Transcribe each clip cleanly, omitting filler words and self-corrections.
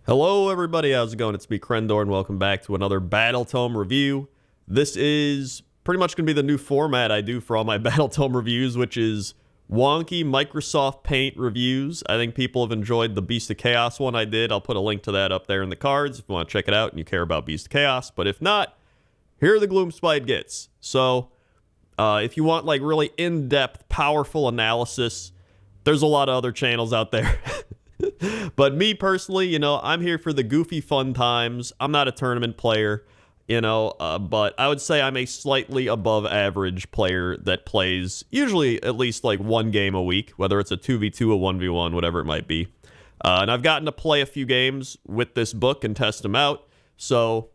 Hello everybody, how's it going? It's me, Krendor, and welcome back to another Battletome review. This is pretty much going to be the new format I do for all my Battletome reviews, which is wonky Microsoft Paint reviews. I think people have enjoyed the Beast of Chaos one I did. I'll put a link to that up there in the cards if you want to check it out and you care about Beast of Chaos. But if not, here are the Gloomspite Gitz. So, if you want like really in-depth, powerful analysis, there's a lot of other channels out there. But me personally, I'm here for the goofy fun times. I'm not a tournament player, but I would say I'm a slightly above average player that plays usually at least like one game a week, whether it's a 2v2, a 1v1, whatever it might be. And I've gotten to play a few games with this book and test them out. So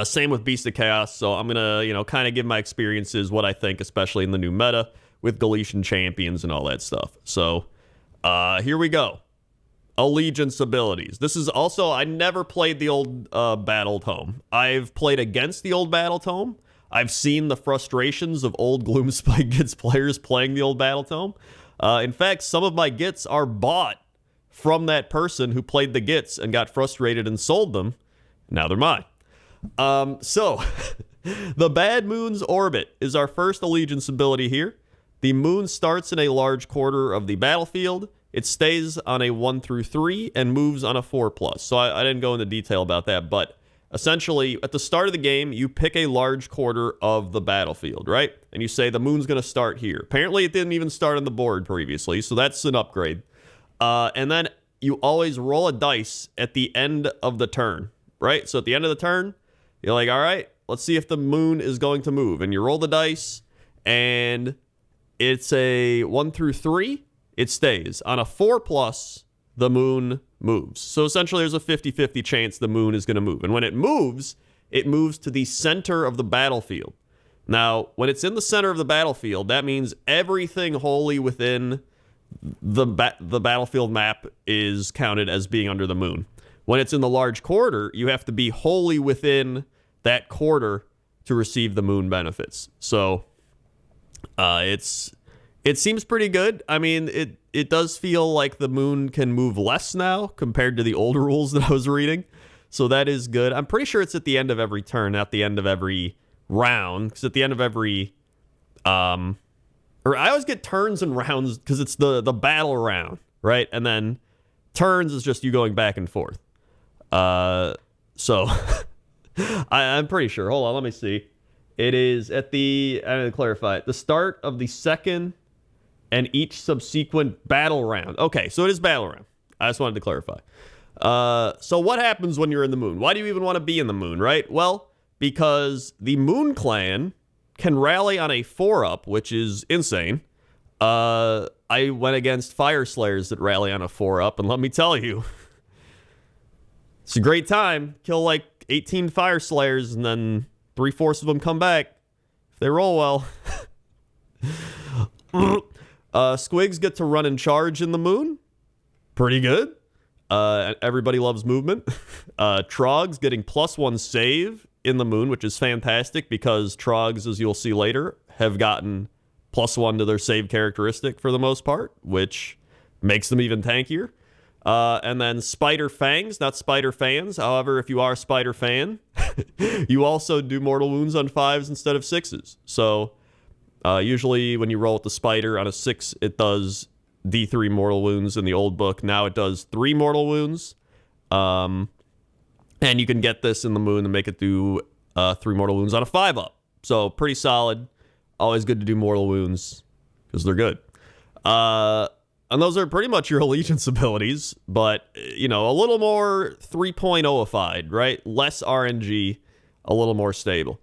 same with Beast of Chaos. So I'm going to, kind of give my experiences, what I think, especially in the new meta with Galician champions and all that stuff. So here we go. Allegiance abilities. This is also, I never played the old Battletome. I've played against the old Battletome. I've seen the frustrations of old Gloomspite Gitz players playing the old Battletome. In fact, some of my Gitz are bought from that person who played the Gitz and got frustrated and sold them. Now they're mine. So, the Bad Moon's Orbit is our first allegiance ability here. The moon starts in a large quarter of the battlefield. It stays on a 1 through 3 and moves on a 4+. So I didn't go into detail about that, but essentially at the start of the game, you pick a large quarter of the battlefield, right? And you say the moon's going to start here. Apparently it didn't even start on the board previously, so that's an upgrade. And then you always roll a dice at the end of the turn, right? So at the end of the turn, you're like, all right, let's see if the moon is going to move. And you roll the dice, and it's a 1 through 3. It stays. On a 4+, the moon moves. So essentially there's a 50-50 chance the moon is going to move. And when it moves to the center of the battlefield. Now, when it's in the center of the battlefield, that means everything wholly within the battlefield map is counted as being under the moon. When it's in the large quarter, you have to be wholly within that quarter to receive the moon benefits. So, it seems pretty good. I mean, it does feel like the moon can move less now compared to the old rules that I was reading. So that is good. I'm pretty sure it's at the end of every turn, not the end of every round. Because at the end of every... or I always get turns and rounds because it's the battle round, right? And then turns is just you going back and forth. So I'm pretty sure. Hold on, let me see. It is at the... I'm going to clarify it. The start of the second... and each subsequent battle round. Okay, so it is battle round. I just wanted to clarify. So what happens when you're in the moon? Why do you even want to be in the moon, right? Well, because the Moon Clan can rally on a 4-up, which is insane. I went against Fire Slayers that rally on a 4-up, and let me tell you, it's a great time. Kill like 18 Fire Slayers, and then 3/4 of them come back if they roll well. Squigs get to run and charge in the moon. Pretty good. Everybody loves movement. Trogs getting +1 save in the moon, which is fantastic because Trogs, as you'll see later, have gotten +1 to their save characteristic for the most part, which makes them even tankier. And then Spider Fangs, not Spider Fans. However, if you are a Spider fan, you also do mortal wounds on 5s instead of 6s. So... usually when you roll with the spider on a 6, it does D3 mortal wounds in the old book. Now it does 3 mortal wounds. And you can get this in the moon and make it do 3 mortal wounds on a 5-up. So pretty solid. Always good to do mortal wounds because they're good. And those are pretty much your allegiance abilities, but, a little more 3.0ified, right? Less RNG, a little more stable.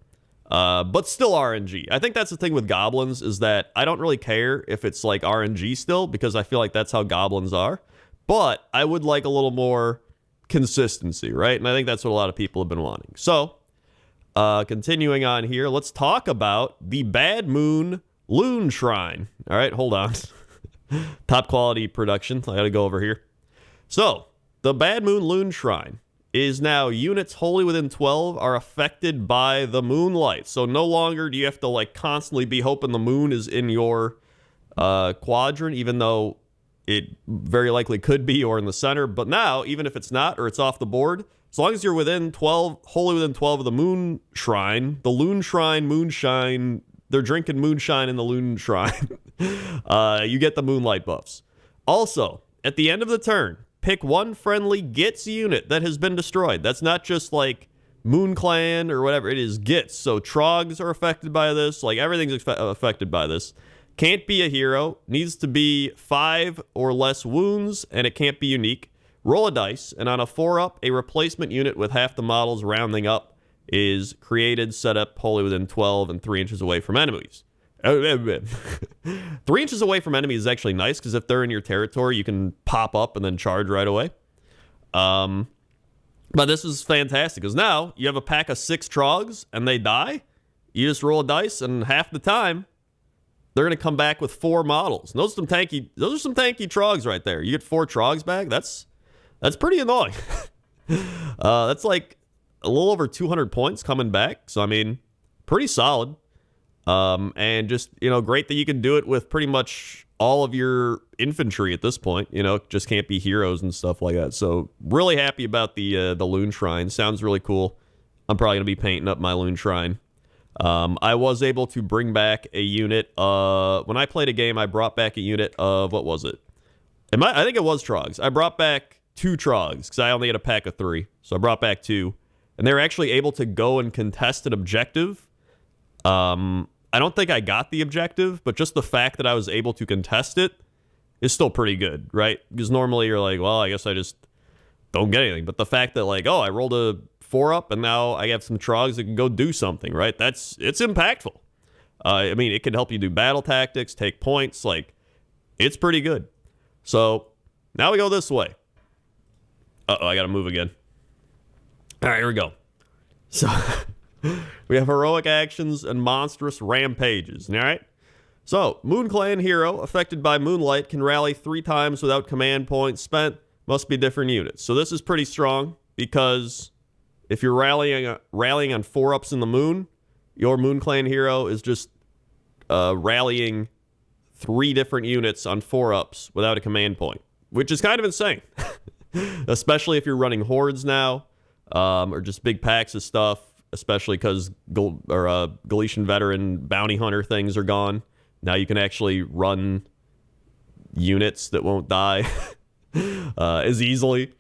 But still RNG. I think that's the thing with goblins is that I don't really care if it's like RNG still because I feel like that's how goblins are. But I would like a little more consistency, right? And I think that's what a lot of people have been wanting. So, continuing on here, let's talk about the Bad Moon Loon Shrine. All right, hold on. Top quality production. I gotta go over here. So, the Bad Moon Loon Shrine is now units wholly within 12 are affected by the moonlight. So no longer do you have to like constantly be hoping the moon is in your quadrant, even though it very likely could be, or in the center. But now, even if it's not, or it's off the board, as long as you're within 12, wholly within 12 of the moon shrine, the loon shrine, moonshine, they're drinking moonshine in the loon shrine, you get the moonlight buffs. Also, at the end of the turn, pick one friendly Gitz unit that has been destroyed. That's not just like Moon Clan or whatever. It is Gitz. So Trogs are affected by this. Like, everything's affected by this. Can't be a hero. Needs to be 5 or less wounds, and it can't be unique. Roll a dice, and on a 4-up, a replacement unit with half the models rounding up is created, set up wholly within 12 and 3 inches away from enemies. 3 inches away from enemies is actually nice, because if they're in your territory, you can pop up and then charge right away. But this is fantastic, because now you have a pack of 6 Trogs, and they die. You just roll a dice, and half the time, they're going to come back with 4 models. And those are some tanky Trogs right there. You get 4 Trogs back. That's pretty annoying. That's like a little over 200 points coming back. So, I mean, pretty solid. And just, great that you can do it with pretty much all of your infantry at this point. Just can't be heroes and stuff like that. So, really happy about the Loon Shrine. Sounds really cool. I'm probably going to be painting up my Loon Shrine. I was able to bring back a unit. When I played a game, I brought back a unit of, what was it? I think it was Trogs. I brought back 2 Trogs, because I only had a pack of 3. So I brought back 2. And they were actually able to go and contest an objective. I don't think I got the objective, but just the fact that I was able to contest it is still pretty good, right? Because normally you're like, well, I guess I just don't get anything. But the fact that, like, I rolled a 4-up, and now I have some Trogs that can go do something, right? It's impactful. I mean, it can help you do battle tactics, take points. Like, it's pretty good. So, now we go this way. Uh-oh, I gotta move again. All right, here we go. So, we have heroic actions and monstrous rampages, all right? So, Moon Clan hero affected by moonlight can rally 3 times without command points spent. Must be different units. So, this is pretty strong, because if you're rallying on 4-ups in the moon, your Moon Clan hero is just rallying 3 different units on 4-ups without a command point, which is kind of insane. Especially if you're running hordes now, or just big packs of stuff, especially because Galician veteran bounty hunter things are gone. Now you can actually run units that won't die as easily.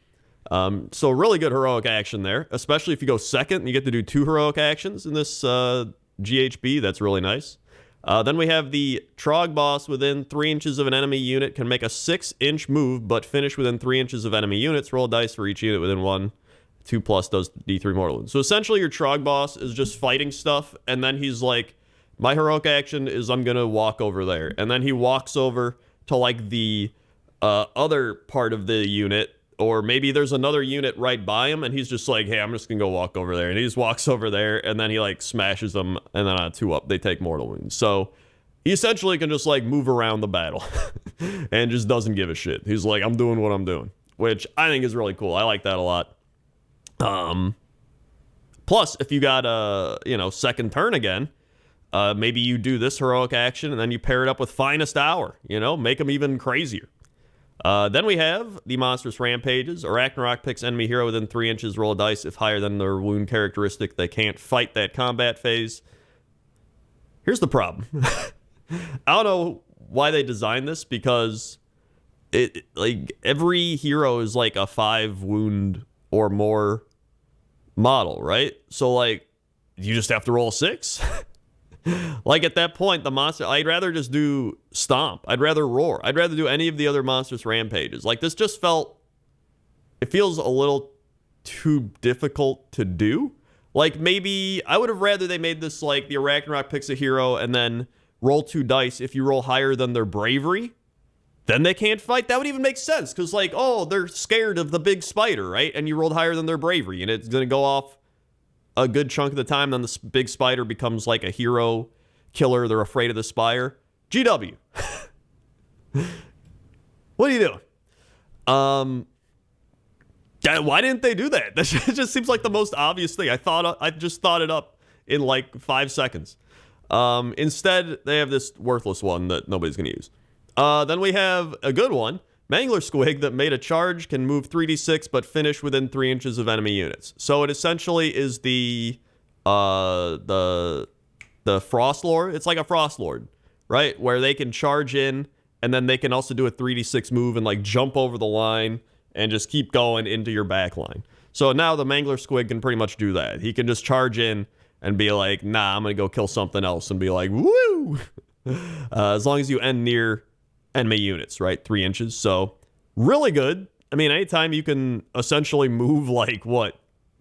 So really good heroic action there, especially if you go second and you get to do 2 heroic actions in this GHB. That's really nice. Then we have the Trog boss within 3 inches of an enemy unit can make a 6-inch move, but finish within 3 inches of enemy units. Roll dice for each unit within 1. 2 plus does D3 mortal wounds. So essentially your Trog boss is just fighting stuff, and then he's like, my heroic action is I'm going to walk over there. And then he walks over to like the other part of the unit, or maybe there's another unit right by him, and he's just like, hey, I'm just going to go walk over there. And he just walks over there, and then he, like, smashes them, and then on a 2-up, they take mortal wounds. So he essentially can just, like, move around the battle and just doesn't give a shit. He's like, I'm doing what I'm doing, which I think is really cool. I like that a lot. Plus, if you got a, second turn again, maybe you do this heroic action, and then you pair it up with Finest Hour, make them even crazier. Then we have the monstrous rampages. Ragnarok picks enemy hero within 3 inches. Roll a dice. If higher than their wound characteristic, they can't fight that combat phase. Here's the problem. I don't know why they designed this, because every hero is like a 5 wound or more model, right? So you just have to roll 6. Like, at that point, the monster, I'd rather just do Stomp. I'd rather Roar. I'd rather do any of the other monstrous rampages. Like, this just it feels a little too difficult to do. Like, maybe, I would have rather they made this like, the Ragnarok picks a hero and then roll 2 dice. If you roll higher than their bravery, then they can't fight. That would even make sense, because they're scared of the big spider, right? And you rolled higher than their bravery, and it's going to go off a good chunk of the time. Then the big spider becomes like a hero killer. They're afraid of the spire. GW. What are you doing? Why didn't they do that? That just seems like the most obvious thing. I just thought it up in like 5 seconds. Instead, they have this worthless one that nobody's going to use. Then we have a good one. Mangler Squig that made a charge can move 3d6 but finish within 3 inches of enemy units. So it essentially is the Frost Lord. It's like a Frost Lord, right? Where they can charge in and then they can also do a 3d6 move and like jump over the line and just keep going into your back line. So now the Mangler Squig can pretty much do that. He can just charge in and be like, nah, I'm going to go kill something else and be like, woo! As long as you end near enemy units, right? 3 inches. So really good. I mean, anytime you can essentially move like what?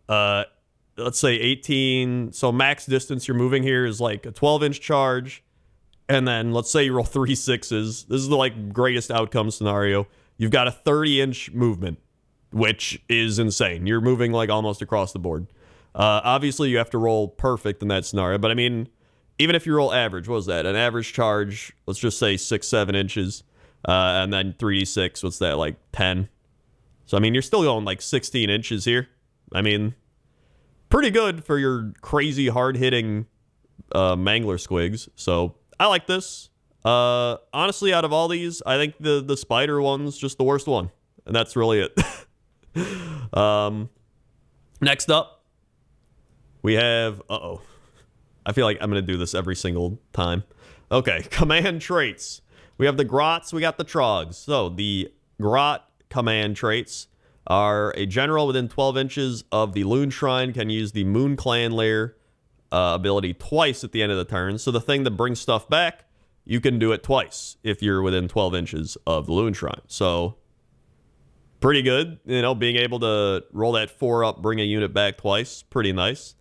Let's say 18. So max distance you're moving here is like a 12-inch charge. And then let's say you roll 3 6s. This is the like greatest outcome scenario. You've got a 30-inch movement, which is insane. You're moving like almost across the board. Obviously, you have to roll perfect in that scenario. But I mean, even if you roll average, what was that? An average charge, let's just say 6 7 inches. And then 3d6, what's that, like 10? So, I mean, you're still going like 16 inches here. I mean, pretty good for your crazy hard-hitting Mangler Squigs. So, I like this. Honestly, out of all these, I think the spider one's just the worst one. And that's really it. Next up, we have... Uh-oh. I feel like I'm going to do this every single time. Okay, command traits. We have the Grots, we got the Trogs. So, the Grot command traits are a general within 12 inches of the Loon Shrine can use the Moon Clan Lair ability twice at the end of the turn. So, the thing that brings stuff back, you can do it twice if you're within 12 inches of the Loon Shrine. So, pretty good. You know, being able to roll that 4 up, bring a unit back twice. Pretty nice.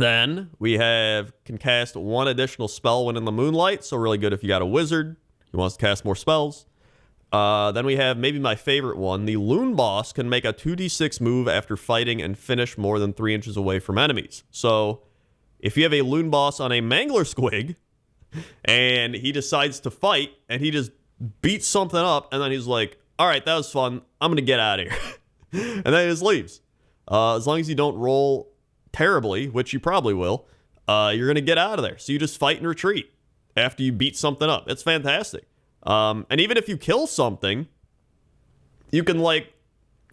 Then we can cast 1 additional spell when in the moonlight. So really good if you got a wizard who wants to cast more spells. Then we have maybe my favorite one. The Loon Boss can make a 2d6 move after fighting and finish more than 3 inches away from enemies. So if you have a Loon Boss on a Mangler Squig and he decides to fight and he just beats something up and then he's like, all right, that was fun. I'm going to get out of here. And then he just leaves. As long as you don't roll terribly, which you probably will, you're going to get out of there. So you just fight and retreat after you beat something up. It's fantastic. And even if you kill something, you can, like,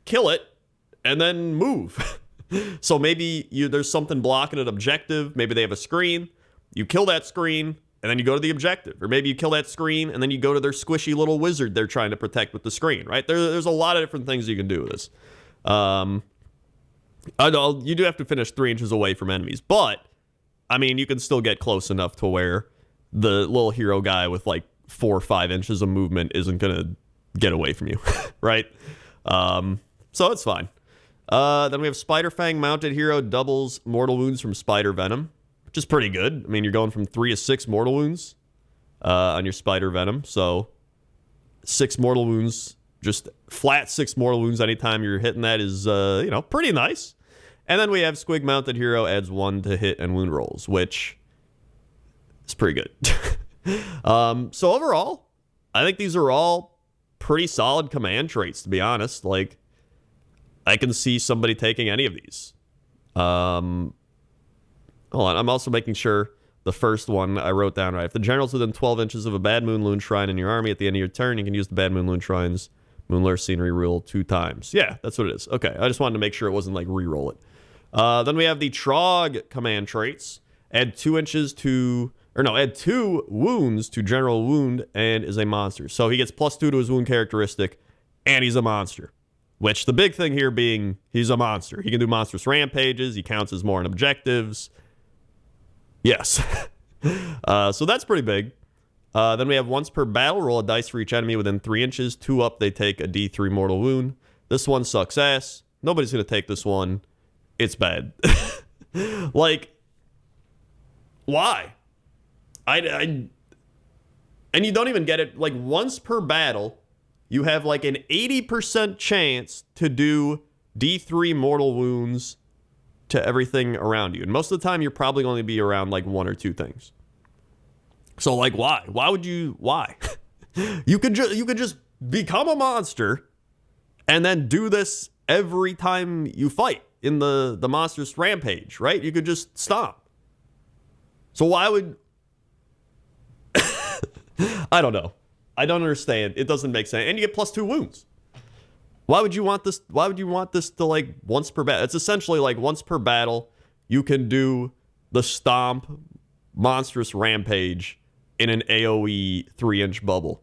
kill it and then move. So maybe there's something blocking an objective. Maybe they have a screen. You kill that screen, and then you go to the objective. Or maybe you kill that screen, and then you go to their squishy little wizard they're trying to protect with the screen, right? There's a lot of different things you can do with this. I know you do have to finish 3 inches away from enemies, but I mean, you can still get close enough to where the little hero guy with like 4 or 5 inches of movement isn't gonna get away from you, right? So it's fine. Then we have Spider Fang mounted hero doubles mortal wounds from spider venom, which is pretty good. I mean, you're going from 3 to 6 mortal wounds on your spider venom, so 6 mortal wounds. Just flat 6 mortal wounds anytime you're hitting that is, pretty nice. And then we have Squig Mounted Hero adds 1 to hit and wound rolls, which is pretty good. So overall, I think these are all pretty solid command traits, to be honest. Like, I can see somebody taking any of these. Hold on, I'm also making sure the first one I wrote down right. If the general's within 12 inches of a Bad Moon Loon Shrine in your army at the end of your turn, you can use the Bad Moon Loon Shrine's Moonlure scenery rule 2 times. Yeah, that's what it is. Okay, I just wanted to make sure it wasn't like re-roll it. Then we have the Trog command traits. Add 2 wounds to general wound and is a monster. So he gets +2 to his wound characteristic and he's a monster. Which the big thing here being he's a monster. He can do monstrous rampages. He counts as more in objectives. Yes. So that's pretty big. Then we have once per battle, roll a dice for each enemy within 3 inches. 2 up, they take a D3 mortal wound. This one sucks ass. Nobody's going to take this one. It's bad. Like, why? And you don't even get it. Like, once per battle, you have like an 80% chance to do D3 mortal wounds to everything around you. And most of the time, you're probably going to be around like 1 or 2 things. So, like, why? Why? You could just become a monster and then do this every time you fight in the monstrous rampage, right? You could just stop. So why would... I don't know. I don't understand. It doesn't make sense. And you get plus 2 wounds. Why would you want this? Why would you want this to, like, once per battle? It's essentially like once per battle, you can do the Stomp Monstrous Rampage in an AoE 3-inch bubble.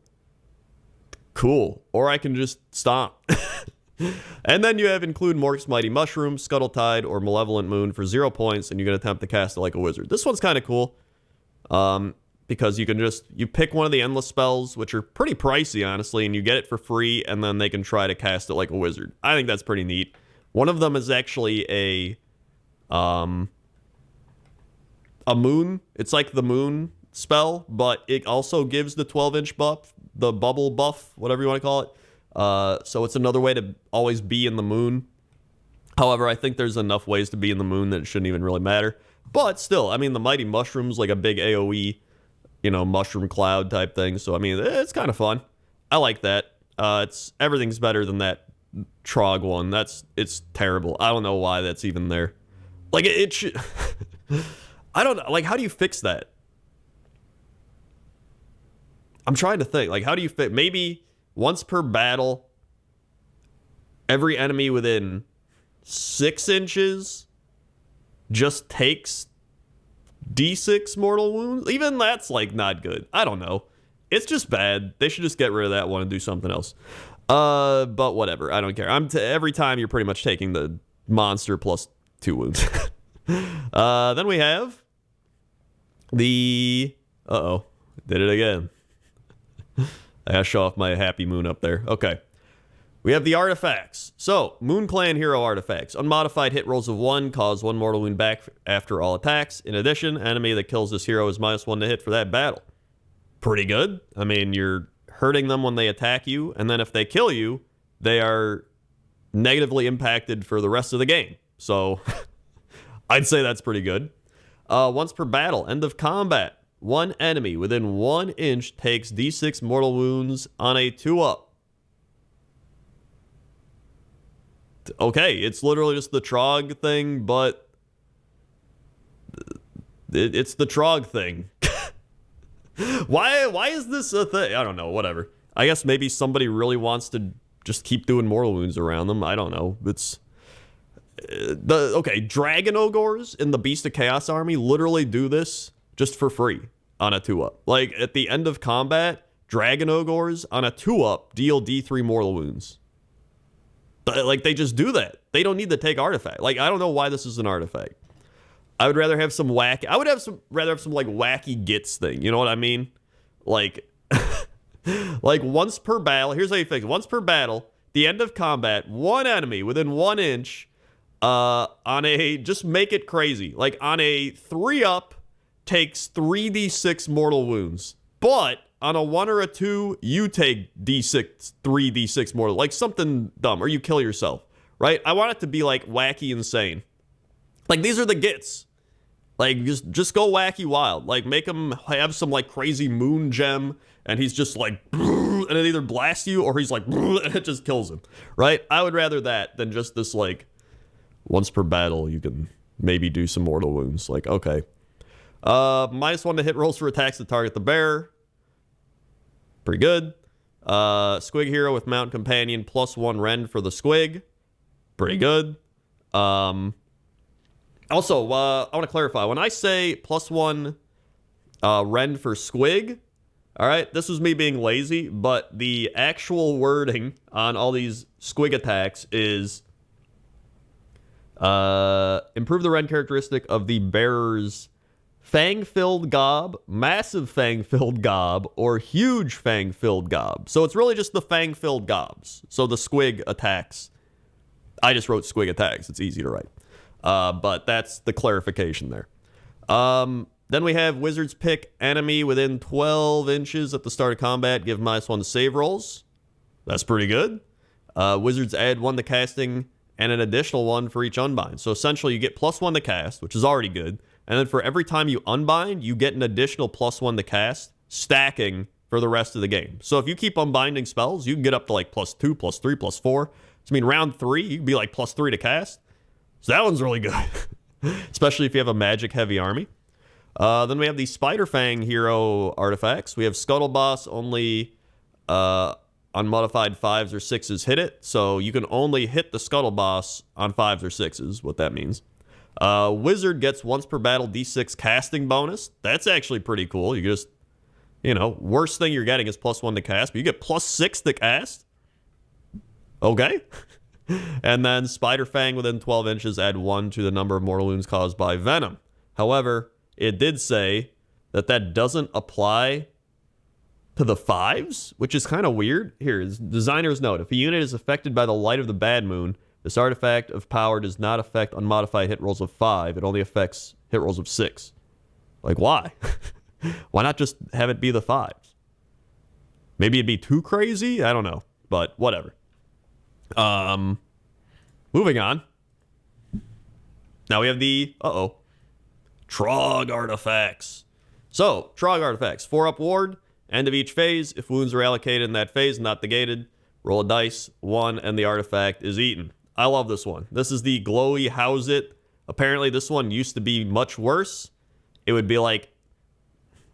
Cool. Or I can just stomp. And then you have include Mork's Mighty Mushroom, Scuttle Tide, or Malevolent Moon for 0 points, and you can attempt to cast it like a wizard. This one's kind of cool. Because you can you pick one of the endless spells, which are pretty pricey, honestly, and you get it for free, and then they can try to cast it like a wizard. I think that's pretty neat. One of them is actually a moon. It's like the moon spell, but it also gives the 12-inch buff, the bubble buff, whatever you want to call it. So it's another way to always be in the moon. However, I think there's enough ways to be in the moon that it shouldn't even really matter. But still, I mean, the Mighty Mushroom's like a big AoE, mushroom cloud type thing. So, I mean, it's kind of fun. I like that. Everything's better than that Trog one. It's terrible. I don't know why that's even there. Like, it should... I don't know. Like, how do you fix that? I'm trying to think. Like, how do you fix... Maybe once per battle, every enemy within 6 inches just takes D6 mortal wounds. Even that's, like, not good. I don't know. It's just bad. They should just get rid of that one and do something else. But whatever. I don't care. Every time you're pretty much taking the monster plus 2 wounds. Then we have the... Uh-oh. Did it again. I gotta show off my happy moon up there. Okay. We have the artifacts. So, Moon Clan hero artifacts. Unmodified hit rolls of 1 cause 1 mortal wound back after all attacks. In addition, enemy that kills this hero is -1 to hit for that battle. Pretty good. I mean, you're hurting them when they attack you, and then if they kill you, they are negatively impacted for the rest of the game. So, I'd say that's pretty good. Once per battle, end of combat. One enemy within 1 inch takes D6 mortal wounds on a 2-up. Okay, it's literally just the Trog thing, but it's the Trog thing. Why is this a thing? I don't know, whatever. I guess maybe somebody really wants to just keep doing mortal wounds around them. I don't know. It's... Dragon Ogres in the Beast of Chaos army literally do this just for free on a 2-up. Like, at the end of combat, Dragon Ogres on a 2-up deal D3 mortal wounds. Like, they just do that. They don't need to take artifact. Like, I don't know why this is an artifact. I would rather have some wacky... I would rather have some, like, wacky Gitz thing. You know what I mean? Like, like, once per battle... Here's how you fix it. Once per battle, the end of combat, one enemy within 1 inch on a... Just make it crazy. Like, on a 3-up, takes 3d6 mortal wounds. But... on a 1 or a 2, you take D6, 3d6 mortal. Like, something dumb, or you kill yourself, right? I want it to be, like, wacky insane. Like, these are the Gitz. Like, just go wacky wild. Like, make him have some, like, crazy moon gem, and he's just, like, and it either blasts you, or he's like, and it just kills him, right? I would rather that than just this, like, once per battle, you can maybe do some mortal wounds. Like, okay. -1 to hit rolls for attacks that target the bearer. Pretty good. Squig hero with Mountain Companion, +1 rend for the Squig. Pretty good. Also, I want to clarify. When I say +1 rend for Squig, all right, this was me being lazy, but the actual wording on all these Squig attacks is improve the rend characteristic of the bearer's Fang-filled gob, massive fang-filled gob, or huge fang-filled gob. So it's really just the fang-filled gobs. So the Squig attacks. I just wrote Squig attacks. It's easy to write. But that's the clarification there. Then we have Wizards pick enemy within 12 inches at the start of combat. Give -1 to save rolls. That's pretty good. Wizards add 1 to casting and an additional 1 for each unbind. So essentially you get +1 to cast, which is already good. And then for every time you unbind, you get an additional +1 to cast, stacking for the rest of the game. So if you keep unbinding spells, you can get up to like +2, +3, +4. So I mean, round 3, you can be like +3 to cast. So that one's really good. Especially if you have a magic-heavy army. Then we have the Spider Fang hero artifacts. We have Scuttle Boss, only unmodified 5s or 6s hit it. So you can only hit the Scuttle Boss on 5s or 6s, what that means. Wizard gets once per battle D6 casting bonus. That's actually pretty cool. You just, worst thing you're getting is +1 to cast, but you get +6 to cast. Okay. And then Spider Fang within 12 inches, add 1 to the number of mortal wounds caused by venom. However, it did say that doesn't apply to the 5s, which is kind of weird. Here, designer's note. If a unit is affected by the light of the bad moon, this artifact of power does not affect unmodified hit rolls of 5. It only affects hit rolls of 6. Like, why? Why not just have it be the 5s? Maybe it'd be too crazy? I don't know. But whatever. Moving on. Now we have the, Trog artifacts. So, Trog artifacts. 4-up ward. End of each phase. If wounds are allocated in that phase, not negated, roll a dice, 1, and the artifact is eaten. I love this one. This is the glowy house it. Apparently, this one used to be much worse. It would be like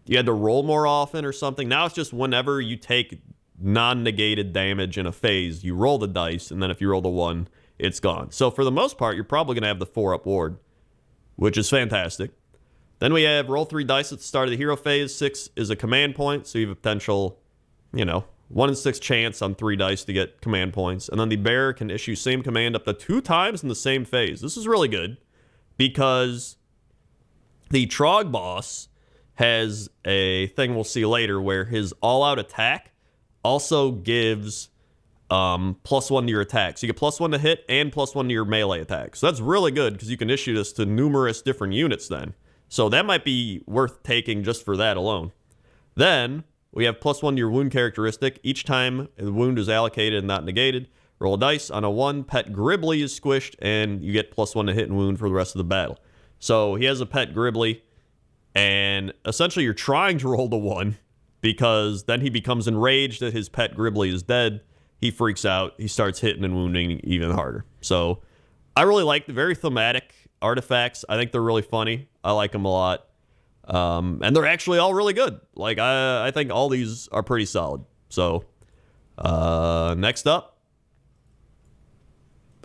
you had to roll more often or something. Now it's just whenever you take non-negated damage in a phase, you roll the dice, and then if you roll the 1, it's gone. So for the most part, you're probably going to have the 4-up ward, which is fantastic. Then we have roll 3 dice at the start of the hero phase. 6 is a command point, so you have a potential, 1 in 6 chance on 3 dice to get command points. And then the bearer can issue same command up to 2 times in the same phase. This is really good because the Trog boss has a thing we'll see later where his all-out attack also gives +1 to your attack. So you get +1 to hit and +1 to your melee attack. So that's really good because you can issue this to numerous different units then. So that might be worth taking just for that alone. Then we have +1 to your wound characteristic. Each time the wound is allocated and not negated, roll a dice. On a 1, Pet Gribbly is squished, and you get +1 to hit and wound for the rest of the battle. So he has a Pet Gribbly, and essentially you're trying to roll the 1 because then he becomes enraged that his Pet Gribbly is dead. He freaks out. He starts hitting and wounding even harder. So I really like the very thematic artifacts. I think they're really funny. I like them a lot. And they're actually all really good. Like, I think all these are pretty solid. So, next up.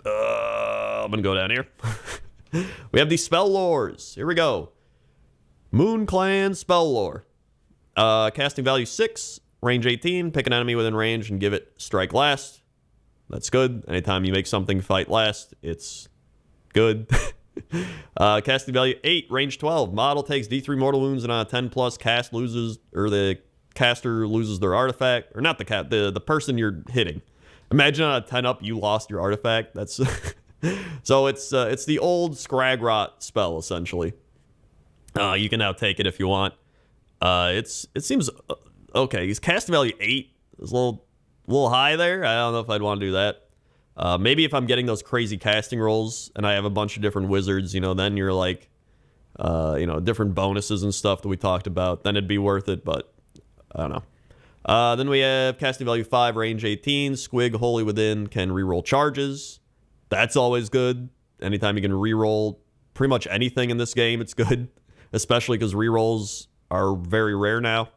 I'm going to go down here. We have the spell lores. Here we go. Moon Clan spell lore. Casting value 6, range 18. Pick an enemy within range and give it strike last. That's good. Anytime you make something fight last, it's good. Casting value 8, range 12. Model takes D3 mortal wounds, and on a 10+, the caster loses their artifact, or not the person you're hitting. Imagine on a 10-up you lost your artifact. That's so it's the old Scragrot spell essentially. You can now take it if you want. It seems okay. His casting value 8 is a little high there. I don't know if I'd want to do that. Maybe if I'm getting those crazy casting rolls and I have a bunch of different wizards, then you're like, different bonuses and stuff that we talked about, then it'd be worth it, but I don't know. Then we have casting value 5, range 18. Squig Holy Within can reroll charges. That's always good. Anytime you can reroll pretty much anything in this game, it's good, especially because rerolls are very rare now.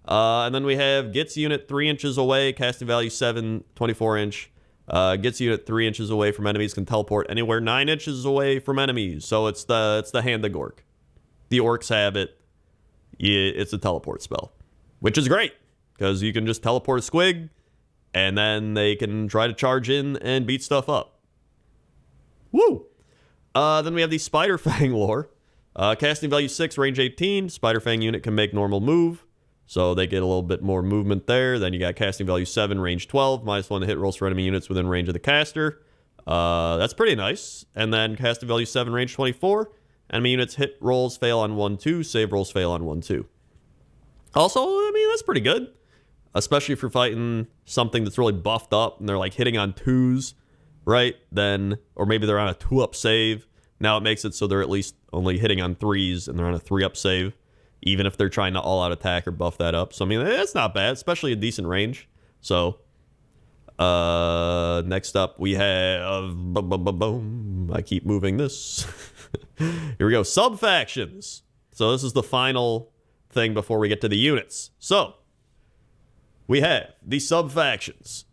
And then we have Gitz unit 3 inches away, casting value 7, 24 inch. Gets you at 3 inches away from enemies, can teleport anywhere 9 inches away from enemies. So it's the Hand of Gork. The orcs have it. It's a teleport spell, which is great because you can just teleport a squig, and then they can try to charge in and beat stuff up. Woo! Then we have the Spider Fang lore. Casting value 6, range 18. Spider Fang unit can make normal move. So they get a little bit more movement there. Then you got casting value 7, range 12, -1 to hit rolls for enemy units within range of the caster. That's pretty nice. And then casting value 7, range 24, enemy units hit rolls fail on 1-2, save rolls fail on 1-2. Also, I mean, that's pretty good. Especially if you're fighting something that's really buffed up and they're like hitting on 2s, right? Then, or maybe they're on a 2-up save. Now it makes it so they're at least only hitting on 3s and they're on a 3-up save, even if they're trying to all-out attack or buff that up. So, I mean, that's not bad, especially a decent range. So, next up, we have... Boom. I keep moving this. Here we go. Sub-factions. So, this is the final thing before we get to the units. So, we have the sub-factions.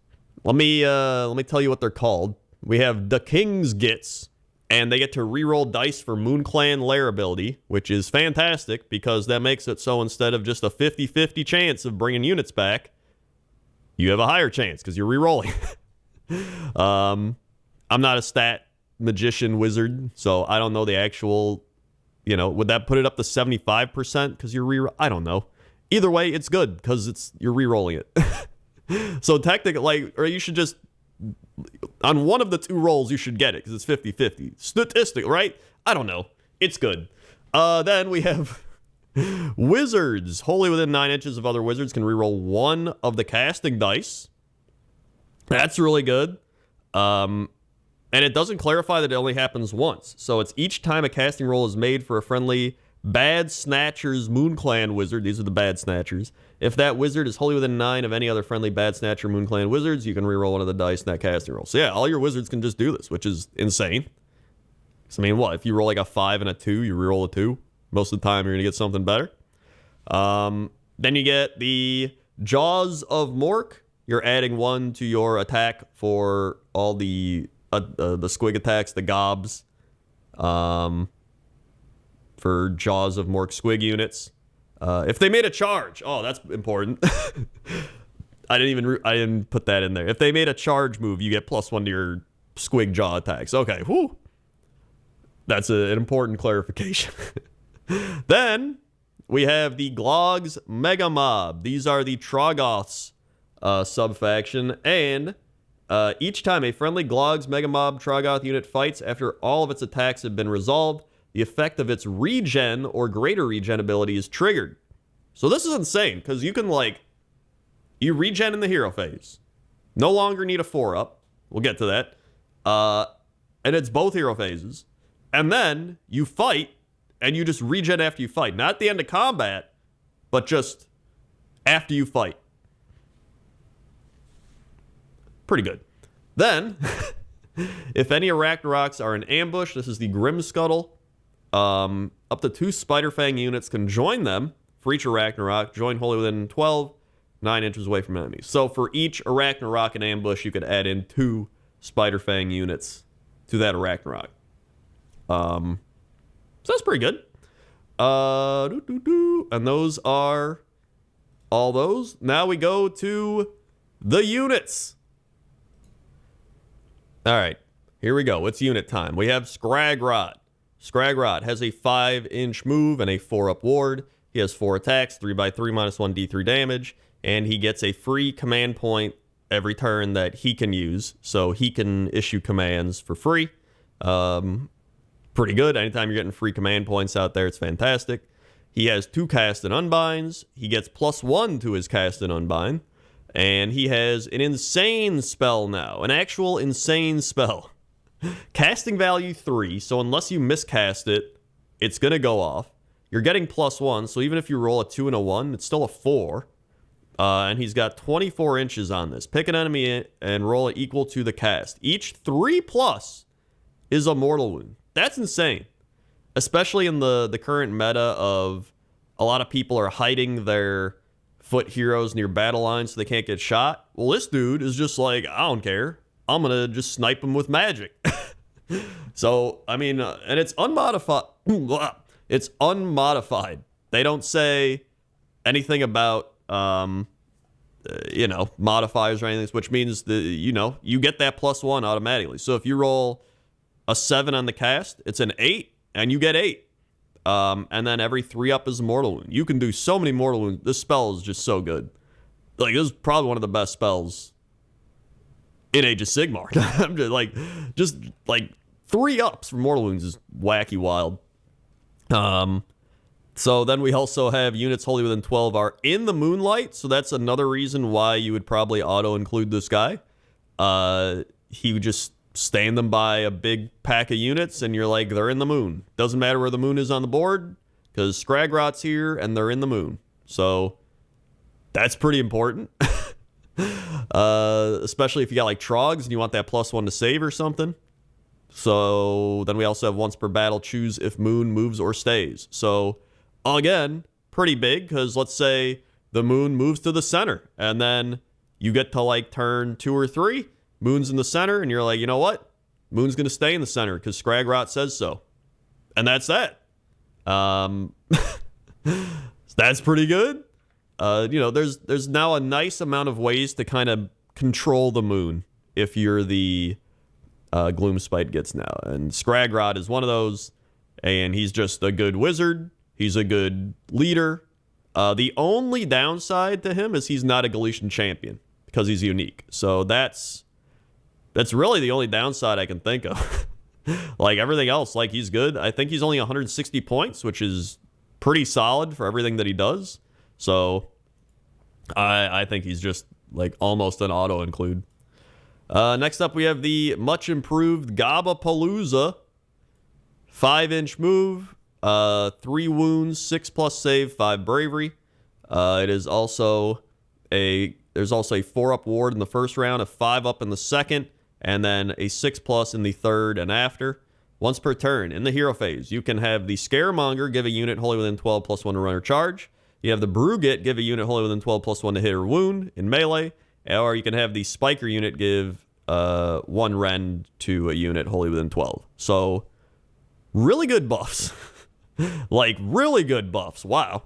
Let me tell you what they're called. We have the King's Gitz, and they get to reroll dice for Moon Clan Lair ability, which is fantastic because that makes it so instead of just a 50-50 chance of bringing units back, you have a higher chance because you're rerolling. I'm not a stat magician wizard, so I don't know the actual, would that put it up to 75% because you're I don't know. Either way, it's good because you're re-rolling it. So technically, or you should just, on one of the two rolls, you should get it because it's 50-50. Statistic, right? I don't know. It's good. Then we have wizards. Wholly within 9 inches of other wizards can re-roll one of the casting dice. That's really good. And it doesn't clarify that it only happens once. So it's each time a casting roll is made for a friendly Bad Snatcher's Moon Clan wizard. These are the Bad Snatchers. If that wizard is wholly within 9 of any other friendly Bad Snatcher Moon Clan wizards, you can reroll one of the dice in that casting roll. So yeah, all your wizards can just do this, which is insane. So, I mean, what? If you roll like a 5 and a 2, you reroll a 2. Most of the time, you're going to get something better. Then you get the Jaws of Mork. You're adding 1 to your attack for all the squig attacks, the gobs. For Jaws of Mork squig units. If they made a charge. Oh, that's important. I didn't put that in there. If they made a charge move, you get +1 to your squig jaw attacks. Okay, whew. That's an important clarification. Then we have the Glog's Mega Mob. These are the Troggoths sub-faction, and each time a friendly Glog's Mega Mob Troggoth unit fights after all of its attacks have been resolved, the effect of its regen or greater regen ability is triggered. So this is insane, because you can, you regen in the hero phase. No longer need a 4-up. We'll get to that. And it's both hero phases. And then you fight, and you just regen after you fight. Not at the end of combat, but just after you fight. Pretty good. Then, if any Arachnaroks are in ambush, this is the Grim Scuttle. Up to 2 Spiderfang units can join them for each Arachnarok. Join wholly within 9 inches away from enemies. So for each Arachnarok in ambush, you could add in 2 Spiderfang units to that Arachnarok. So that's pretty good. And those are all those. Now we go to the units. All right, here we go. It's unit time. We have Scragrot. Scragrot has a 5-inch move and a 4-up ward. He has 4 attacks, 3x3 -1 D3 damage, and he gets a free command point every turn that he can use, so he can issue commands for free. Pretty good. Anytime you're getting free command points out there, it's fantastic. He has 2 cast and unbinds. He gets +1 to his cast and unbind, and he has an insane spell now, an actual insane spell. Casting value 3, so unless you miscast it, it's going to go off. You're getting +1, so even if you roll a 2 and a 1, it's still a 4. And he's got 24 inches on this. Pick an enemy and roll it equal to the cast. Each 3+ is a mortal wound. That's insane. Especially in the current meta of a lot of people are hiding their foot heroes near battle lines so they can't get shot. Well, this dude is just like, I don't care. I'm going to just snipe him with magic. So, I mean, and it's unmodified. It's unmodified. They don't say anything about, modifiers or anything, which means that, you get that +1 automatically. So if you roll a 7 on the cast, it's an 8, and you get 8. And then every 3-up is a mortal wound. You can do so many mortal wounds. This spell is just so good. Like, this is probably one of the best spells in Age of Sigmar. I'm just like 3-ups for mortal wounds is wacky wild. So then we also have units wholly within 12 are in the moonlight, so that's another reason why you would probably auto-include this guy. He would just stand them by a big pack of units, and you're like, they're in the moon. Doesn't matter where the moon is on the board, because Scragrot's here, and they're in the moon. So that's pretty important. Especially if you got like Trogs and you want that +1 to save or something. So then we also have once per battle, choose if moon moves or stays. So again, pretty big, because let's say the moon moves to the center. And then you get to like turn 2 or 3, moon's in the center, and you're like, you know what? Moon's going to stay in the center because Scragrot says so. And that's that. That's pretty good. There's now a nice amount of ways to kind of control the moon if you're the Gloomspite Gitz now. And Scragrot is one of those, and he's just a good wizard. He's a good leader. The only downside to him is he's not a Galician champion because he's unique. So that's really the only downside I can think of. Like everything else, like he's good. I think he's only 160 points, which is pretty solid for everything that he does. So I think he's just like almost an auto include. Next up, we have the much improved Gabapalooza. 5-inch move, 3 wounds, 6+ save, 5 bravery. It is also there's also a 4-up ward in the first round, a 5-up in the second, and then a 6+ in the third and after. Once per turn, in the hero phase, you can have the Scaremonger give a unit wholly within 12 +1 to run or charge. You have the Brugit give a unit wholly within 12 +1 to hit or wound in melee. Or you can have the Spiker unit give 1 rend to a unit wholly within 12. So, really good buffs. Like, really good buffs. Wow.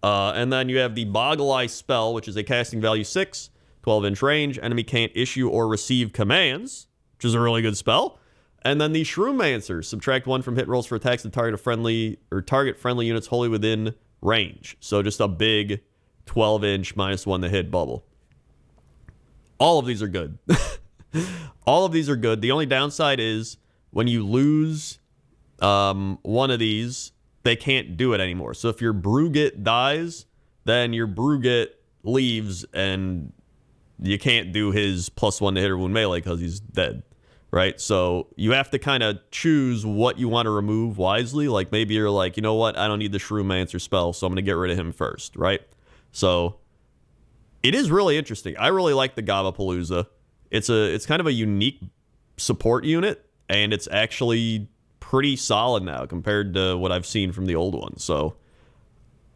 And then you have the Boggle Eye spell, which is a casting value 6, 12-inch range. Enemy can't issue or receive commands, which is a really good spell. And then the Shroomancer, subtract 1 from hit rolls for attacks that target friendly units wholly within range. So just a big 12-inch -1 to hit bubble. All of these are good. All of these are good. The only downside is when you lose one of these, they can't do it anymore. So if your Brugit dies, then your Brugit leaves and you can't do his +1 to hit or wound melee because he's dead. Right? So you have to kind of choose what you want to remove wisely. Like maybe you're like, you know what? I don't need the Shroomancer spell, so I'm going to get rid of him first. Right? So it is really interesting. I really like the Gabapalooza. It's kind of a unique support unit, and it's actually pretty solid now compared to what I've seen from the old one. So,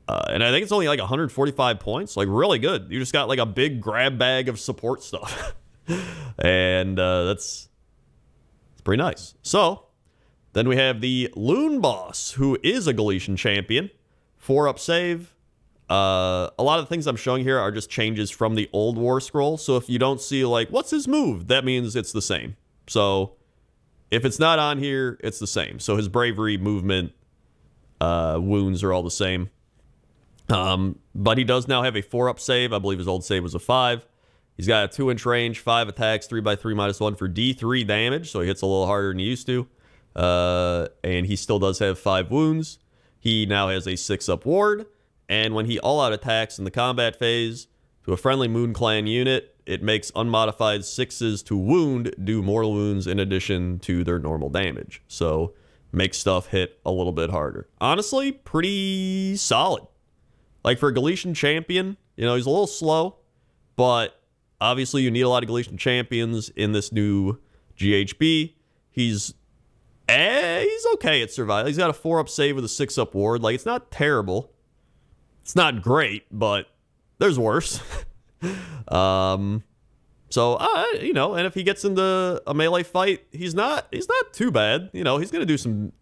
and I think it's only like 145 points. Like really good. You just got like a big grab bag of support stuff. And that's pretty nice. So, then we have the Loon Boss, who is a Galician champion. 4-up save. A lot of the things I'm showing here are just changes from the old War Scroll. So if you don't see, like, what's his move? That means it's the same. So, if it's not on here, it's the same. So his bravery, movement, wounds are all the same. But he does now have a 4-up save. I believe his old save was a 5. He's got a 2-inch range, 5 attacks, 3x3 -1 for D3 damage, so he hits a little harder than he used to. And he still does have 5 wounds. He now has a 6-up ward, and when he all-out attacks in the combat phase to a friendly Moon Clan unit, it makes unmodified 6s to wound do mortal wounds in addition to their normal damage. So, makes stuff hit a little bit harder. Honestly, pretty solid. Like, for a Galician champion, you know, he's a little slow, but obviously, you need a lot of Galician champions in this new GHB. He's okay at survival. He's got a 4-up save with a 6-up ward. Like, it's not terrible. It's not great, but there's worse. So, you know, and if he gets into a melee fight, he's not too bad. You know, he's going to do some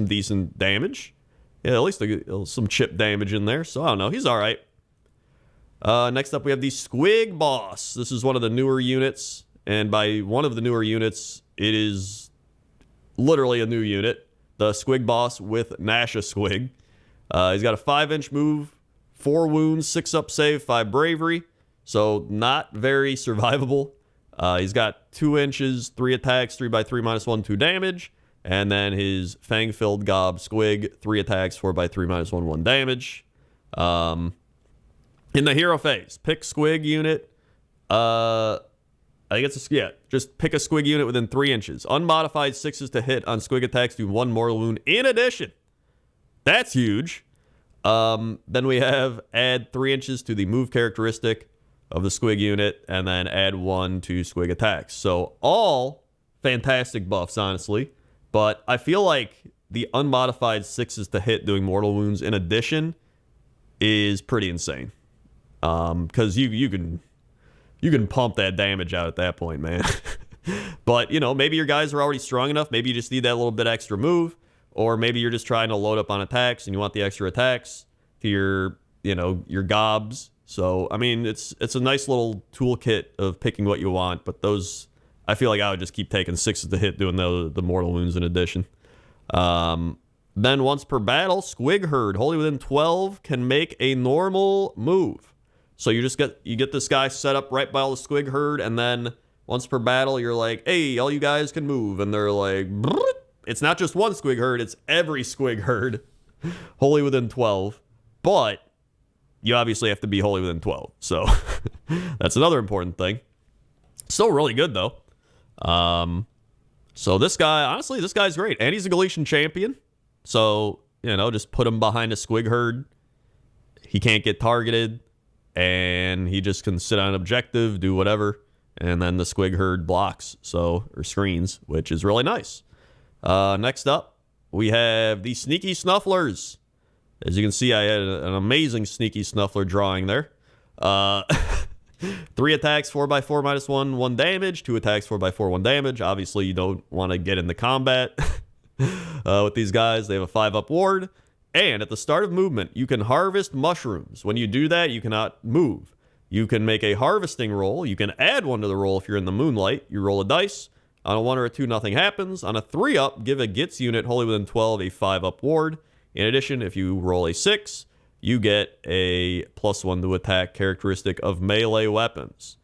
decent damage. Yeah, at least some chip damage in there. So, I don't know. He's all right. Next up, we have the Squig Boss. This is one of the newer units, and by one of the newer units, it is literally a new unit. The Squig Boss with Nasha Squig. He's got a 5-inch move, 4 wounds, 6-up save, 5 bravery, so not very survivable. He's got 2 inches, 3 attacks, 3x3 -1, 2 damage, and then his Fang-filled Gob Squig, 3 attacks, 4x3 -1, 1 damage. In the hero phase, pick Squig unit. I think just pick a Squig unit within 3 inches. Unmodified 6s to hit on Squig attacks, do 1 mortal wound in addition. That's huge. Then we have add 3 inches to the move characteristic of the Squig unit, and then add 1 to Squig attacks. So all fantastic buffs, honestly. But I feel like the unmodified 6s to hit doing mortal wounds in addition is pretty insane. Because you can pump that damage out at that point, man. But, you know, maybe your guys are already strong enough. Maybe you just need that little bit extra move. Or maybe you're just trying to load up on attacks and you want the extra attacks to your, you know, your gobs. So, I mean, it's a nice little toolkit of picking what you want. But those, I feel like I would just keep taking 6s to hit doing the mortal wounds in addition. Then once per battle, Squig Herd, wholly within 12, can make a normal move. So you get this guy set up right by all the Squig Herd, and then once per battle, you're like, hey, all you guys can move. And they're like, brrrt. It's not just one Squig Herd, it's every Squig Herd, wholly within 12. But you obviously have to be wholly within 12. So that's another important thing. Still really good, though. So this guy, honestly, this guy's great. And he's a Galician champion. So, you know, just put him behind a Squig Herd. He can't get targeted. And he just can sit on an objective, do whatever. And then the Squig Herd blocks, or screens, which is really nice. Next up, we have the Sneaky Snufflers. As you can see, I had an amazing Sneaky Snuffler drawing there. 3 attacks, 4x4 -1, 1 damage. 2 attacks, 4x4, 1 damage. Obviously, you don't want to get into combat with these guys. They have a 5-up ward. And at the start of movement, you can harvest mushrooms. When you do that, you cannot move. You can make a harvesting roll. You can add 1 to the roll if you're in the moonlight. You roll a dice. On a 1 or a 2, nothing happens. On a 3-up, give a Gitz unit wholly within 12 a 5-up ward. In addition, if you roll a 6, you get a +1 to attack characteristic of melee weapons.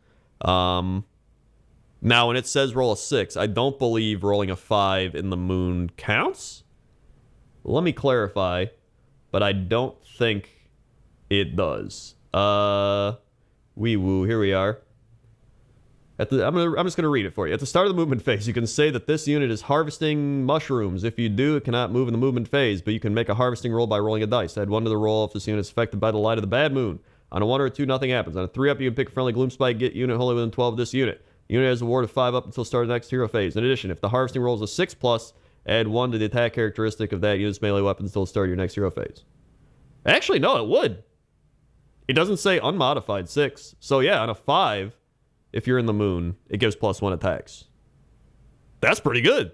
Now, when it says roll a 6, I don't believe rolling a 5 in the moon counts. Let me clarify, but I don't think it does. Wee woo, here we are. I'm just gonna read it for you. At the start of the movement phase, you can say that this unit is harvesting mushrooms. If you do, it cannot move in the movement phase, but you can make a harvesting roll by rolling a dice. Add 1 to the roll if this unit is affected by the light of the bad moon. On a 1 or a 2, nothing happens. On a 3-up, you can pick a friendly Gloomspite, get unit wholly within 12 of this unit. The unit has a ward of 5-up until start of the next hero phase. In addition, if the harvesting roll is a 6+, add 1 to the attack characteristic of that unit's melee weapon until the start of your next hero phase. Actually, no, it would. It doesn't say unmodified 6. So yeah, on a 5, if you're in the moon, it gives +1 attacks. That's pretty good.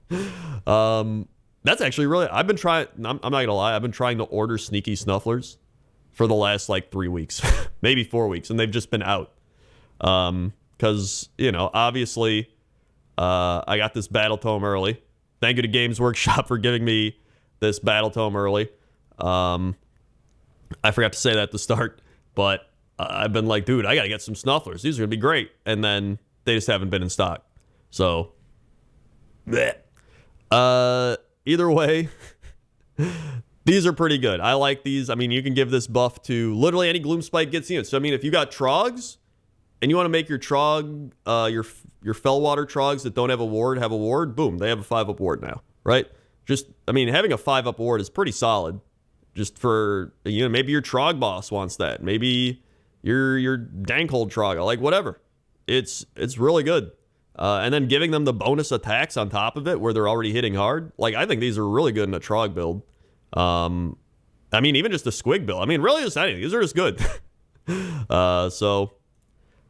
That's actually really... I'm not gonna lie, I've been trying to order Sneaky Snufflers for the last, 3 weeks. Maybe 4 weeks, and they've just been out. Because, you know, obviously, I got this Battletome early. Thank you to Games Workshop for giving me this Battletome early. I forgot to say that at the start, but I've been like, dude, I gotta get some Snufflers. These are gonna be great. And then they just haven't been in stock. So, bleh. Either way, these are pretty good. I like these. I mean, you can give this buff to literally any Gloomspite Gitz unit. So, I mean, if you got Trogs and you want to make your Trog, your Fellwater Trogs that don't have a ward, boom, they have a 5-up ward now, right? Just, I mean, having a 5-up ward is pretty solid. Just for, you know, maybe your Trog boss wants that. Maybe your Dankhold Trog, like whatever. It's really good. And then giving them the bonus attacks on top of it where they're already hitting hard. Like, I think these are really good in a Trog build. I mean, even just a Squig build. I mean, really just anything. These are just good. So,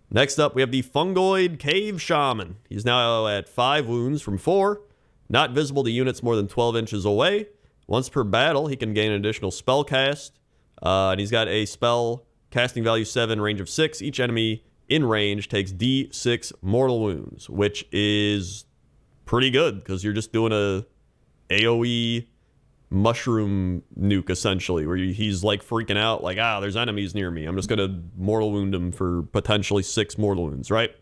next up, we have the Fungoid Cave Shaman. He's now at 5 wounds from 4. Not visible to units more than 12 inches away. Once per battle, he can gain an additional spell cast. And he's got a spell casting value 7, range of 6. Each enemy in range takes D6 mortal wounds, which is pretty good because you're just doing a AoE mushroom nuke, essentially, where he's like freaking out, like, there's enemies near me. I'm just going to mortal wound him for potentially 6 mortal wounds, right?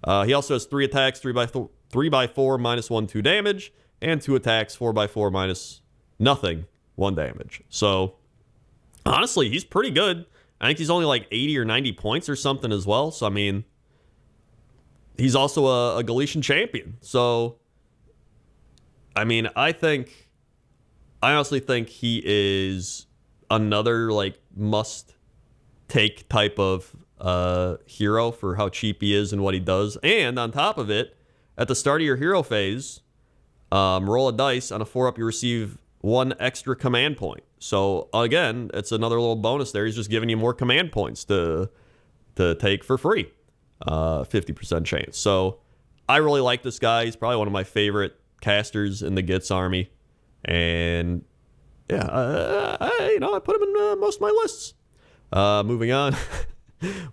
He also has 3 attacks, 3x4 -1, 2 damage, and 2 attacks, 4x4 nothing, 1 damage. So, honestly, he's pretty good. I think he's only like 80 or 90 points or something as well. So, I mean, he's also a Galician champion. So, I mean, I honestly think he is another, like, must-take type of hero for how cheap he is and what he does. And on top of it, at the start of your hero phase, roll a dice. On a 4-up, you receive 1 extra command point. So again, it's another little bonus there. He's just giving you more command points to take for free. 50% chance. So I really like this guy. He's probably one of my favorite casters in the Gitz army. And yeah, I put him in most of my lists. Moving on,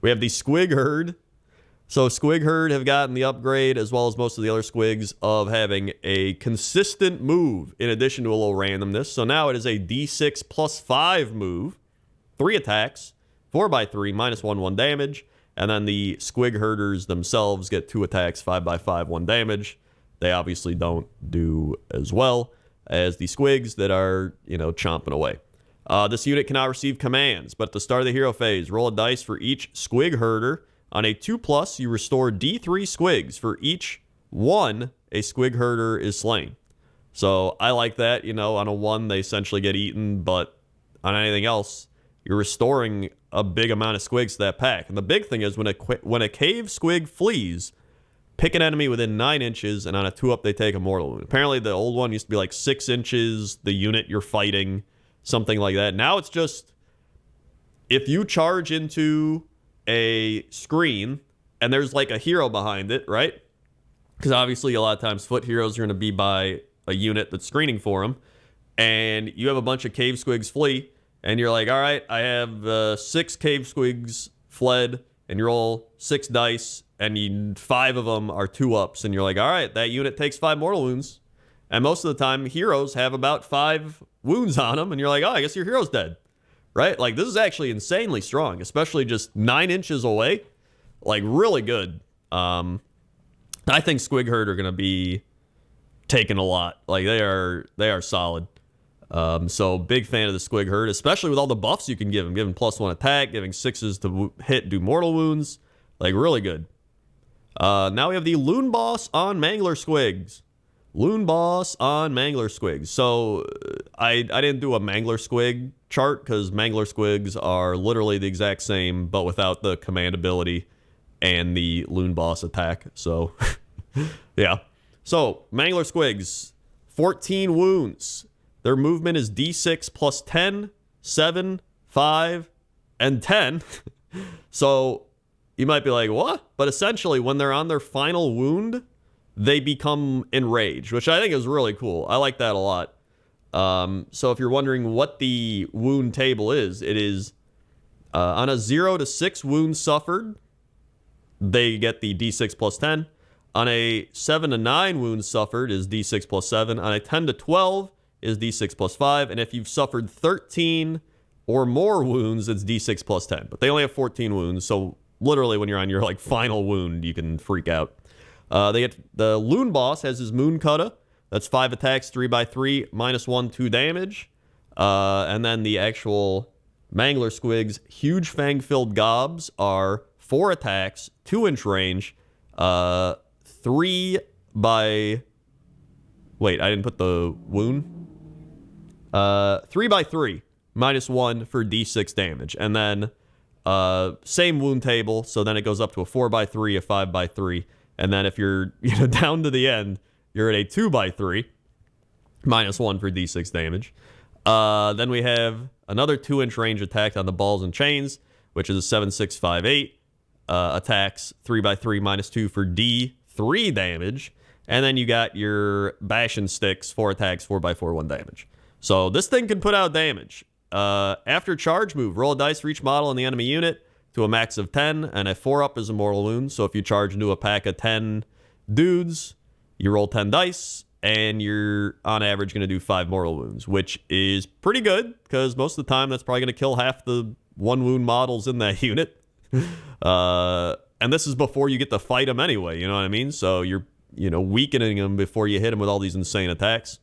we have the Squig Herd. So Squig Herd have gotten the upgrade, as well as most of the other Squigs, of having a consistent move in addition to a little randomness. So now it is a D6 plus 5 move, 3 attacks, 4x3, -1 damage. And then the Squig Herders themselves get 2 attacks, 5x5, 1 damage. They obviously don't do as well as the Squigs that are, chomping away. This unit cannot receive commands, but at the start of the hero phase, roll a dice for each Squig Herder. On a 2+, you restore D3 Squigs for each 1 a Squig Herder is slain. So I like that. On a 1, they essentially get eaten, but on anything else, you're restoring a big amount of Squigs to that pack. And the big thing is when a cave Squig flees, pick an enemy within 9 inches, and on a 2-up, they take a mortal wound. Apparently, the old one used to be like 6 inches, the unit you're fighting, something like that. Now it's just, if you charge into a screen and there's like a hero behind it, right? Because obviously a lot of times foot heroes are going to be by a unit that's screening for them, and you have a bunch of cave squigs flee, and you're like, all right, I have 6 cave squigs fled, and you roll 6 dice, and 5 of them are 2-ups, and you're like, all right, that unit takes 5 mortal wounds. And most of the time heroes have about 5 wounds on them, and you're like, oh, I guess your hero's dead. Right? Like, this is actually insanely strong, especially just 9 inches away. Like, really good. I think Squig Herd are going to be taking a lot. Like, they are solid. So, big fan of the Squig Herd, especially with all the buffs you can give him. Giving +1 attack, giving 6s to hit, do mortal wounds. Like, really good. Now we have the Loon Boss on Mangler Squigs. Loon Boss on Mangler Squigs. So I didn't do a Mangler Squig chart because Mangler Squigs are literally the exact same, but without the command ability and the Loon Boss attack. So yeah. So Mangler Squigs, 14 wounds. Their movement is D6 plus 10, 7, 5, and 10. So you might be like, what? But essentially, when they're on their final wound, they become enraged, which I think is really cool. I like that a lot. So if you're wondering what the wound table is, it is on a 0 to 6 wounds suffered, they get the D6 plus 10. On a 7 to 9 wounds suffered is D6 plus 7. On a 10 to 12 is D6 plus 5. And if you've suffered 13 or more wounds, it's D6 plus 10. But they only have 14 wounds, so literally when you're on your final wound, you can freak out. They get the Loon Boss has his Moon Kutta. That's 5 attacks, 3x3, -1, 2 damage. And then the actual Mangler Squigs, Huge Fang-filled Gobs, are 4 attacks, 2-inch range, 3 by... Wait, I didn't put the wound. 3x3, -1 for D6 damage. And then same wound table, so then it goes up to a 4x3, a 5x3. And then if you're down to the end, you're at a 2x3, -1 for D6 damage. Then we have another 2-inch range attack on the Balls and Chains, which is a 7, 6, 5, 8. Attacks 3x3, -2 for D3 damage. And then you got your Bash and Sticks, 4 attacks, 4x4, 1 damage. So this thing can put out damage. After charge move, roll a dice for each model in the enemy unit to a max of 10, and a 4-up is a mortal wound. So if you charge into a pack of 10 dudes, you roll 10 dice, and you're on average going to do 5 mortal wounds, which is pretty good because most of the time that's probably going to kill half the 1 wound models in that unit. And this is before you get to fight them anyway, you know what I mean? So you're weakening them before you hit them with all these insane attacks.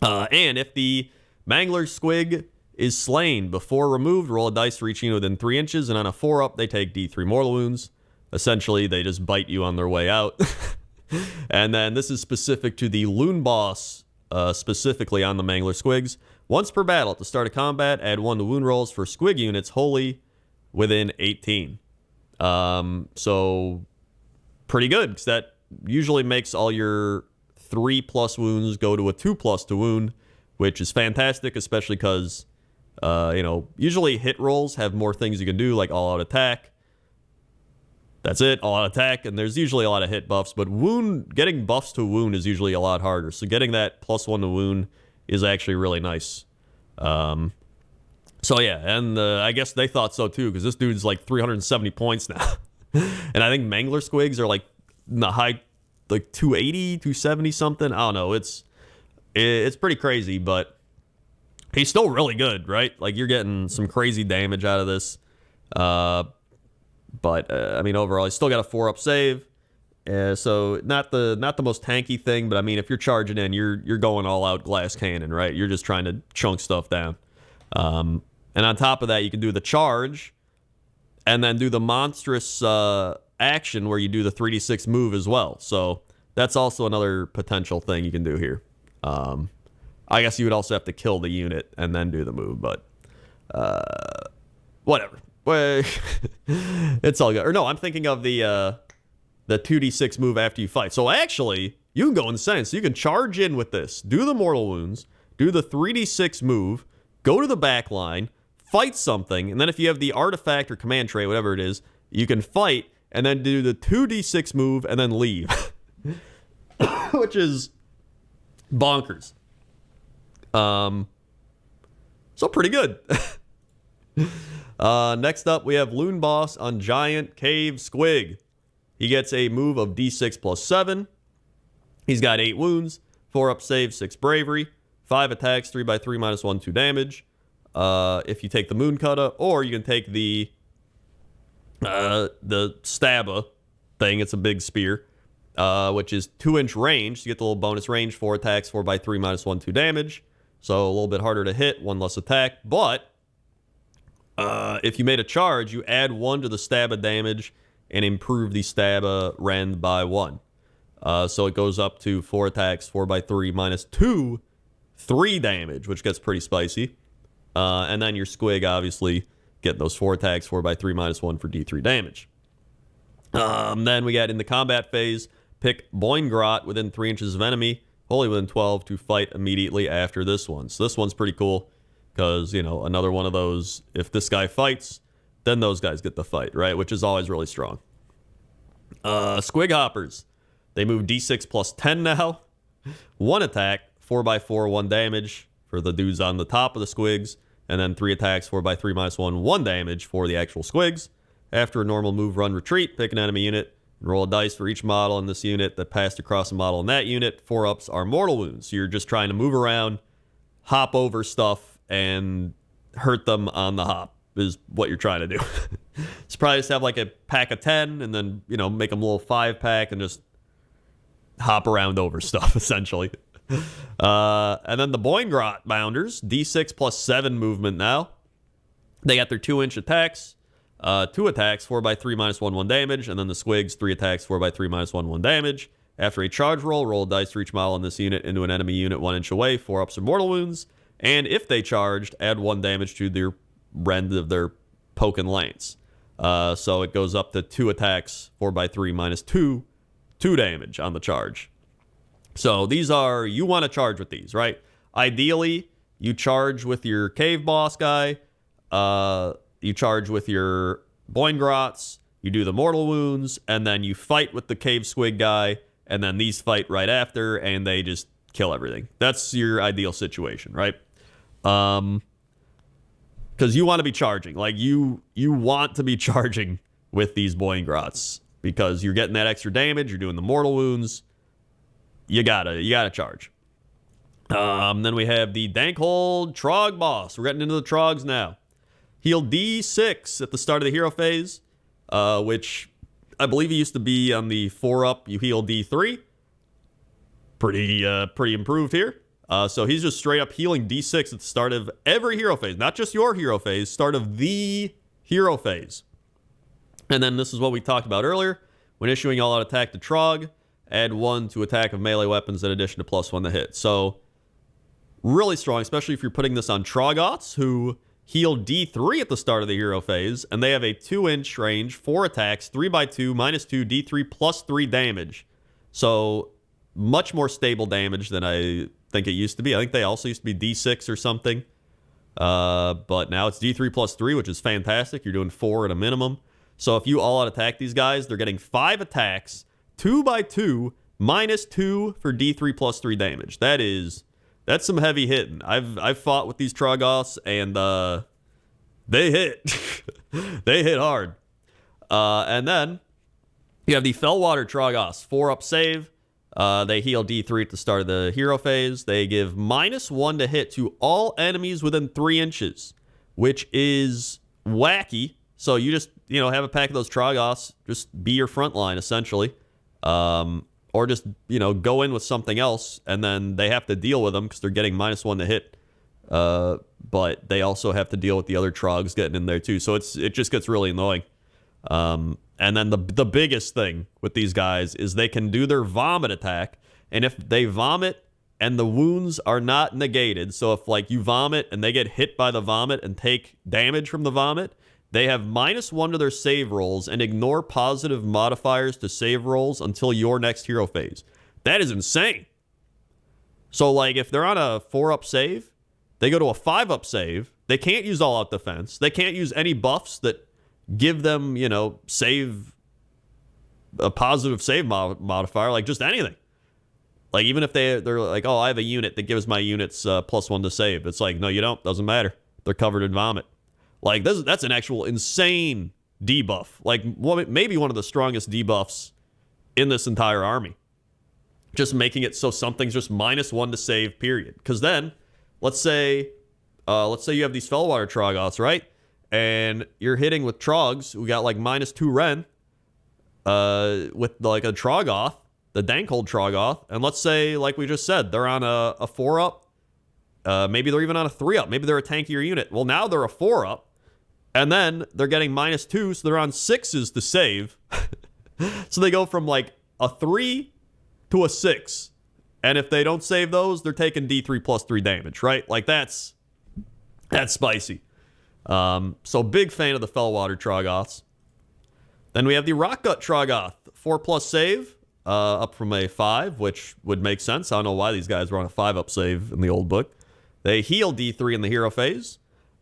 And if the Mangler Squig is slain before removed, roll a dice for each unit within 3 inches, and on a 4-up, they take D3 mortal wounds. Essentially, they just bite you on their way out. And then this is specific to the Loon Boss, specifically on the Mangler Squigs. Once per battle, at the start of combat, add 1 to wound rolls for Squig units wholly within 18. So, pretty good, because that usually makes all your 3+ wounds go to a 2+ to wound, which is fantastic, especially because, you know, usually hit rolls have more things you can do, like all-out attack. That's it, all-out attack, and there's usually a lot of hit buffs, but wound, getting buffs to wound is usually a lot harder, so getting that +1 to wound is actually really nice. So yeah, and I guess they thought so too, because this dude's like 370 points now. And I think Mangler Squigs are like in the high, like 280, 270 something. I don't know, it's pretty crazy, but he's still really good, right? Like, you're getting some crazy damage out of this. But I mean, overall, he's still got a 4-up save, so not the most tanky thing. But I mean, if you're charging in, you're going all out glass cannon, right? You're just trying to chunk stuff down. And on top of that, you can do the charge, and then do the monstrous action where you do the 3d6 move as well. So that's also another potential thing you can do here. I guess you would also have to kill the unit and then do the move, but whatever. It's all good. Or no, I'm thinking of the 2d6 move after you fight. So actually, you can go insane. So you can charge in with this, do the mortal wounds, do the 3d6 move, go to the back line, fight something, and then if you have the artifact or command trait, whatever it is, you can fight, and then do the 2d6 move, and then leave. Which is bonkers. So pretty good. Next up, we have Loon Boss on Giant Cave Squig. He gets a move of D6 plus 7. He's got 8 wounds, 4-up save, 6 bravery, 5 attacks, 3x3 minus 1, 2 damage. If you take the Moon Cutter, or you can take the Stabba thing. It's a big spear, which is 2-inch range. So you get the little bonus range, 4 attacks, 4x3 minus 1, 2 damage. So a little bit harder to hit, 1 less attack, but if you made a charge, you add 1 to the Stabba damage and improve the Stabba rend by 1. So it goes up to 4 attacks, 4x3 minus 2, 3 damage, which gets pretty spicy. And then your Squig, obviously, getting those 4 attacks, 4x3 minus 1 for D3 damage. Then we got in the combat phase, pick Boingrot within 3 inches of enemy, wholly within 12 to fight immediately after this one. So this one's pretty cool. Because, you know, another one of those, if this guy fights, then those guys get the fight, right? Which is always really strong. Squig Hoppers. They move D6 plus 10 now. 1 attack, 4x4, 1 damage for the dudes on the top of the Squigs. And then 3 attacks, 4x3 minus 1, 1 damage for the actual Squigs. After a normal move, run, retreat, pick an enemy unit, and roll a dice for each model in this unit that passed across a model in that unit. 4-ups are mortal wounds. So you're just trying to move around, hop over stuff, and hurt them on the hop is what you're trying to do. So probably just have like a pack of 10 and then, you know, make them a little 5-pack and just hop around over stuff, essentially. And then the Boingrot Bounders, D6 plus 7 movement now. They got their 2-inch attacks, 2 attacks, 4x3 minus 1, 1 damage, and then the Squigs, 3 attacks, 4x3 minus 1, 1 damage. After a charge roll a dice for each model in this unit into an enemy unit 1 inch away, 4-ups or mortal wounds. And if they charged, add 1 damage to their rend of their poke and lance. So it goes up to 2 attacks, 4x3 minus 2, 2 damage on the charge. So these are, you want to charge with these, right? Ideally, you charge with your cave boss guy, you charge with your Boingrots, you do the mortal wounds, and then you fight with the cave squig guy, and then these fight right after, and they just kill everything. That's your ideal situation, right? Because you want to be charging. Like, you want to be charging with these Boingrots because you're getting that extra damage, you're doing the mortal wounds. You gotta charge. Then we have the Dankhold Trog boss. We're getting into the Trogs now. Heal D6 at the start of the hero phase, which I believe he used to be on the 4-up. You heal D3. Pretty improved here. So he's just straight up healing D6 at the start of every hero phase, not just your hero phase, start of the hero phase. And then this is what we talked about earlier. When issuing all-out attack to Trog, add 1 to attack of melee weapons in addition to +1 to hit. So really strong, especially if you're putting this on Trogots, who heal D3 at the start of the hero phase, and they have a 2-inch range, 4 attacks, 3x2, -2, D3, +3 damage. So much more stable damage than I think it used to be. I think they also used to be D6 or something. But now it's D3 plus 3, which is fantastic. You're doing 4 at a minimum. So if you all-out attack these guys, they're getting 5 attacks, 2x2, -2 for D3 plus 3 damage. That's some heavy hitting. I've fought with these Troggoths, and they hit. They hit hard. And then you have the Fellwater Troggoths, 4-up save. They heal D3 at the start of the hero phase. They give -1 to hit to all enemies within 3 inches, which is wacky. So you just, have a pack of those Troggoths, just be your front line, essentially. Or just, go in with something else, and then they have to deal with them because they're getting -1 to hit. But they also have to deal with the other Trogs getting in there, too. So it just gets really annoying. And then the biggest thing with these guys is they can do their vomit attack, and if they vomit and the wounds are not negated, so if like you vomit and they get hit by the vomit and take damage from the vomit, they have -1 to their save rolls and ignore positive modifiers to save rolls until your next hero phase. That is insane. So like if they're on a 4-up save, they go to a 5-up save, they can't use all-out defense, they can't use any buffs that give them, save a positive save modifier, like just anything. Like even if they're like, oh, I have a unit that gives my units +1 to save. It's like, no, you don't. Doesn't matter. They're covered in vomit. Like that's an actual insane debuff. Like maybe one of the strongest debuffs in this entire army. Just making it so something's just -1 to save, period. Because then, let's say you have these Fellwater Troggoths, right? And you're hitting with Trogs who got like -2 Ren with like a Troggoth, the Dankhold Troggoth. And let's say, like we just said, they're on a 4-up. Maybe they're even on a 3-up. Maybe they're a tankier unit. Well, now they're a 4-up. And then they're getting -2, so they're on 6s to save. So they go from like a 3 to a 6. And if they don't save those, they're taking D3 plus 3 damage, right? Like that's spicy. So big fan of the Fellwater Troggoths. Then we have the Rockgut Troggoth, 4+ save, up from a 5, which would make sense. I don't know why these guys were on a 5-up save in the old book. They heal D3 in the hero phase.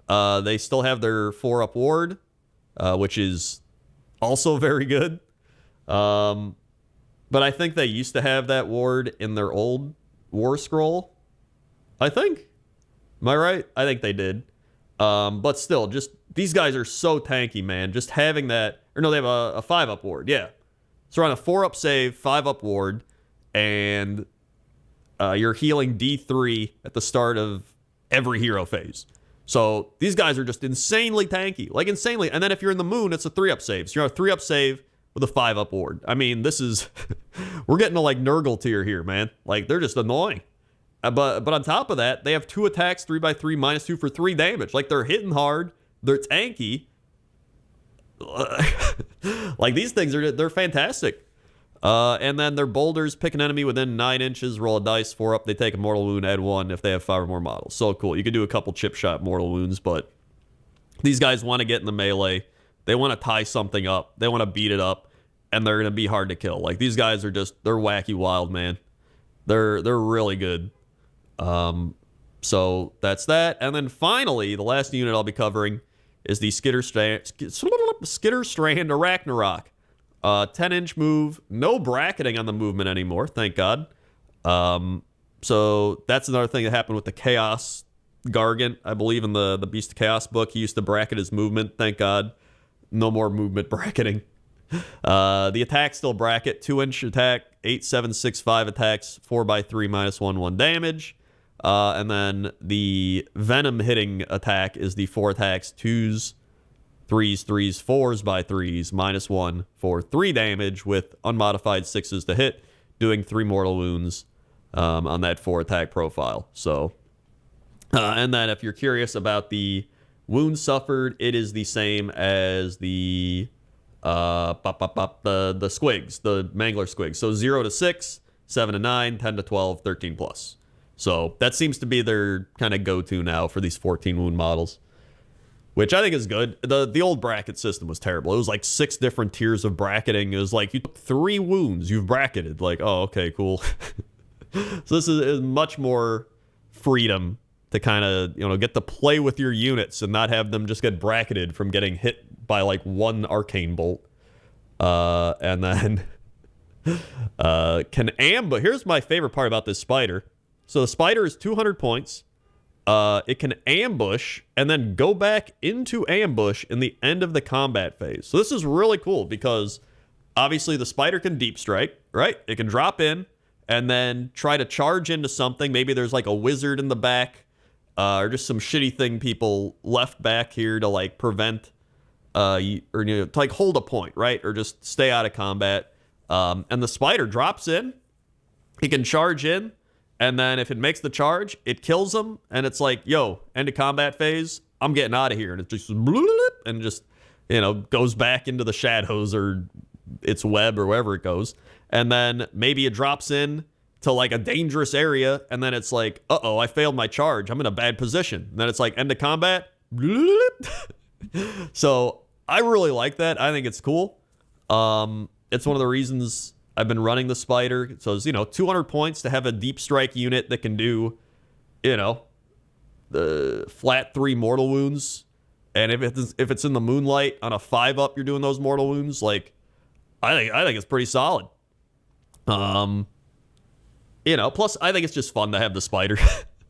They still have their 4-up ward, which is also very good. But I think they used to have that ward in their old War Scroll. I think. Am I right? I think they did. But still, just these guys are so tanky, man. Just having that, or no, they have a 5-up ward. Yeah. So we're on a 4-up save, 5-up ward, and you're healing D3 at the start of every hero phase. So these guys are just insanely tanky, like insanely. And then if you're in the moon, it's a 3-up save. So you're on a 3-up save with a 5-up ward. I mean, this is, we're getting to like Nurgle tier here, man. Like they're just annoying. But on top of that, they have 2 attacks, 3x3, -2 for 3 damage. Like they're hitting hard, they're tanky. Like these things they're fantastic. And then their boulders, pick an enemy within 9 inches, roll a dice, 4-up, they take a mortal wound, add 1 if they have 5 or more models. So cool. You could do a couple chip shot mortal wounds, but these guys want to get in the melee. They want to tie something up. They want to beat it up, and they're going to be hard to kill. Like these guys are they're wacky wild, man. They're really good. So that's that. And then finally, the last unit I'll be covering is the Skitterstrand Arachnarok. 10-inch move, no bracketing on the movement anymore, thank God. So that's another thing that happened with the Chaos Gargant, I believe in the Beast of Chaos book. He used to bracket his movement, thank God. No more movement bracketing. The attack still bracket, 2-inch attack, 8, 7, 6, 5 attacks, 4x3, -1 damage. And then the Venom hitting attack is the 4 attacks, 2s, 3s, 3s, 4s by 3s, -1 for 3 damage with unmodified 6s to hit, doing 3 mortal wounds on that 4 attack profile. So, and then if you're curious about the wounds suffered, it is the same as the squigs, the Mangler squigs. So 0 to 6, 7 to 9, 10 to 12, 13 plus. So that seems to be their kind of go-to now for these 14 wound models. which I think is good. The old bracket system was terrible. It was like 6 different tiers of bracketing. It was like you took 3 wounds, you've bracketed. Like, oh, okay, cool. So this is much more freedom to kind of, get to play with your units and not have them just get bracketed from getting hit by like 1 arcane bolt. And then can ambush. Here's my favorite part about this spider. So the spider is 200 points. It can ambush and then go back into ambush in the end of the combat phase. So this is really cool because obviously the spider can deep strike, right? It can drop in and then try to charge into something. Maybe there's like a wizard in the back, or just some shitty thing people left back here to like prevent, to like hold a point, right? Or just stay out of combat. And the spider drops in. He can charge in. And then if it makes the charge, it kills him. And it's like, yo, end of combat phase. I'm getting out of here. And it just, and just, goes back into the shadows or its web or wherever it goes. And then maybe it drops in to like a dangerous area. And then it's like, uh-oh, I failed my charge. I'm in a bad position. And then it's like end of combat. So I really like that. I think it's cool. It's one of the reasons I've been running the spider. So it's, 200 points to have a deep strike unit that can do, the flat 3 mortal wounds. And if it's in the moonlight on a 5-up, you're doing those mortal wounds. Like, I think it's pretty solid. Plus I think it's just fun to have the spider.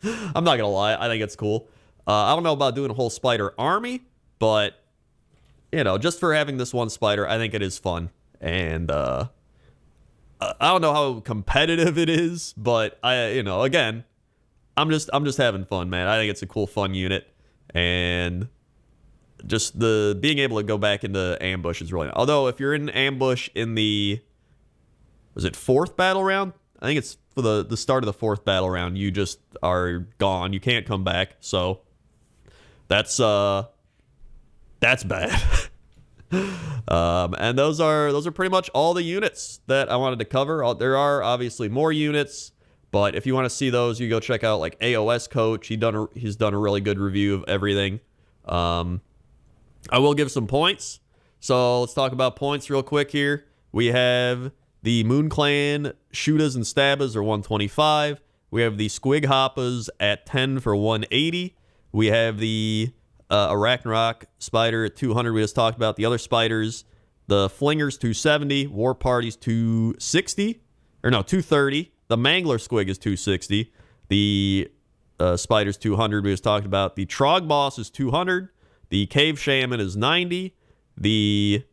I'm not gonna lie, I think it's cool. I don't know about doing a whole spider army, but just for having this one spider, I think it is fun. And I don't know how competitive it is, but again, I'm just having fun, man. I think it's a cool, fun unit, and just the being able to go back into ambush is really nice. Although if you're in ambush in the, was it 4th battle round? I think it's for the start of the 4th battle round. You just are gone. You can't come back. So that's bad. And those are pretty much all the units that I wanted to cover. There are obviously more units, but if you want to see those, you go check out like AOS Coach. He's done a really good review of everything. I will give some points. So let's talk about points real quick here. We have the Moon Clan Shootas and Stabbas are 125. We have the Squig Hoppas at 10 for 180. We have the Arachnarok Spider at 200. We just talked about the other spiders. The Flingers 270. War Parties 260. Or no, 230. The Mangler Squig is 260. The Spiders 200. We just talked about. The Trog Boss is 200. The Cave Shaman is 90. The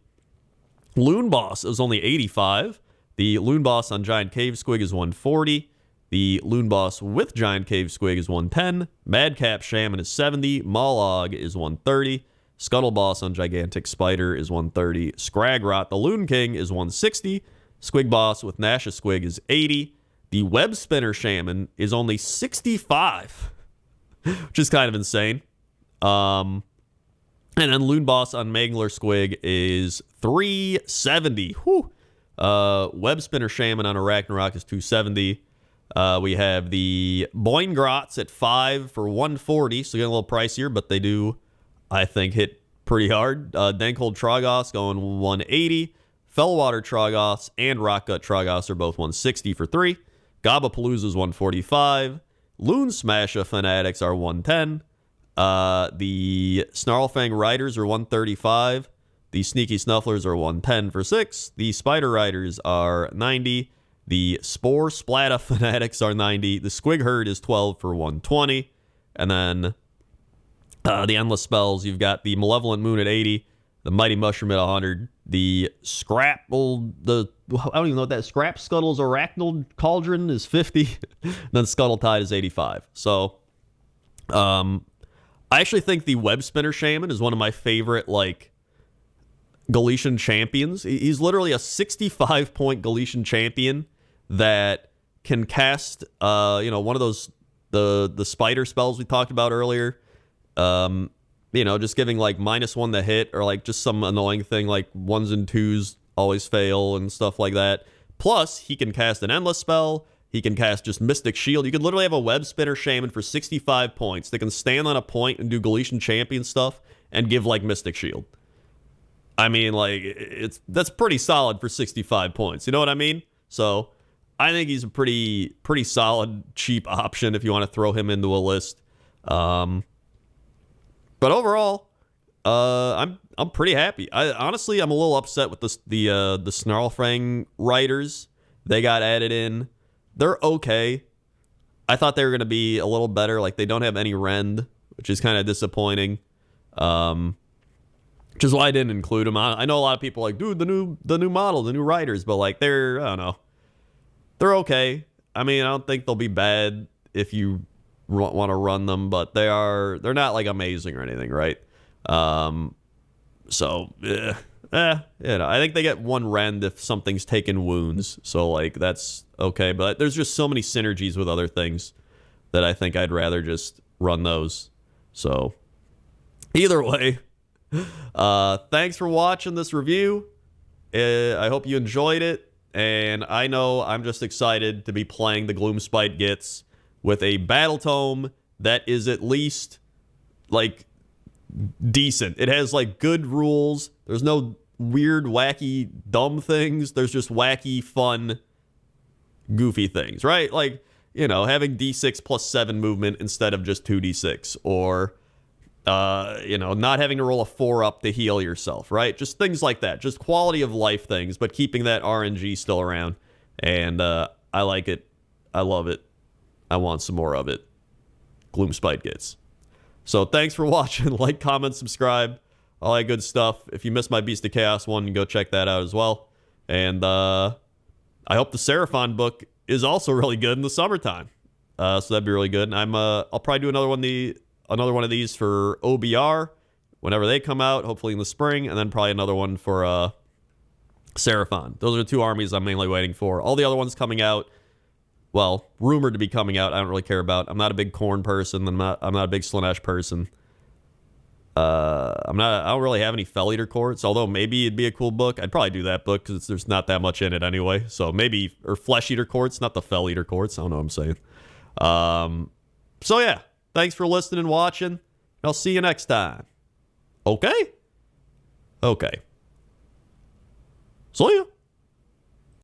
Loon Boss is only 85. The Loon Boss on Giant Cave Squig is 140. The Loon Boss with Giant Cave Squig is 110. Madcap Shaman is 70. Mollog is 130. Scuttle Boss on Gigantic Spider is 130. Scragrot, the Loon King, is 160. Squig Boss with Nasha Squig is 80. The Web Spinner Shaman is only 65, which is kind of insane. And then Loon Boss on Mangler Squig is 370. Whew. Web Spinner Shaman on Arachnarok is 270. We have the Boingrots at 5 for 140, so getting a little pricier, but they do, I think, hit pretty hard. Dankhold Trogos going 180. Fellwater Trogos and Rockgut Trogos are both 160 for 3. Gobapalooza is 145. Loon Smasher Fanatics are 110. The Snarlfang Riders are 135. The Sneaky Snufflers are 110 for 6. The Spider Riders are 90. The Spore Splatta Fanatics are 90. The Squig Herd is 12 for 120. And then the Endless Spells, you've got the Malevolent Moon at 80. The Mighty Mushroom at 100. The Scrapple, I don't even know what that is. Scrap Scuttle's Arachnal Cauldron is 50. Then Scuttle Tide is 85. So, I actually think the Web Spinner Shaman is one of my favorite, Galician champions. He's literally a 65-point Galician champion that can cast, one of those, the spider spells we talked about earlier. Just giving, -1 to hit, or, just some annoying thing, 1s and 2s always fail and stuff like that. Plus, he can cast an Endless Spell. He can cast just Mystic Shield. You could literally have a Web Spinner Shaman for 65 points that can stand on a point and do Galician champion stuff and give like Mystic Shield. I mean, like, that's pretty solid for 65 points. You know what I mean? So I think he's a pretty solid, cheap option if you want to throw him into a list. But overall, I'm pretty happy. Honestly, I'm a little upset with the Snarlfang riders. They got added in. They're okay. I thought they were going to be a little better. Like, they don't have any rend, which is kind of disappointing. Which is why I didn't include them. I know a lot of people are like, dude, the new model, the new riders, but like I don't know. They're okay. I mean, I don't think they'll be bad if you want to run them, but they're not like amazing or anything, right? So, you know, I think they get one rend if something's taken wounds. So, like, that's okay. But there's just so many synergies with other things that I think I'd rather just run those. So, either way, thanks for watching this review. I hope you enjoyed it. And I know I'm just excited to be playing the Gloomspite Gitz with a Battletome that is at least, like, decent. It has like good rules. There's no weird, wacky, dumb things. There's just wacky, fun, goofy things, right? Like, you know, having D6 plus 7 movement instead of just 2D6, or you know, not having to roll a 4 up to heal yourself, right? Just things like that. Just quality of life things, but keeping that RNG still around. And I like it. I love it. I want some more of it. Gloomspite Gitz. So thanks for watching. Like, comment, subscribe, all that good stuff. If you missed my Beast of Chaos one, go check that out as well. And I hope the Seraphon book is also really good in the summertime. So that'd be really good. And I'll probably do another one of these for OBR whenever they come out, hopefully in the spring, and then probably another one for Seraphon. Those are the two armies I'm mainly waiting for. All the other ones coming out, well, rumored to be coming out, I don't really care about. I'm not a big Khorne person. I'm not a big Slaanesh person. I don't really have any Fel Eater courts, although maybe it'd be a cool book. I'd probably do that book because there's not that much in it anyway. So maybe, or Flesh Eater courts, not the Fel Eater courts. I don't know what I'm saying. So yeah, thanks for listening and watching. I'll see you next time. Okay? Okay. See ya.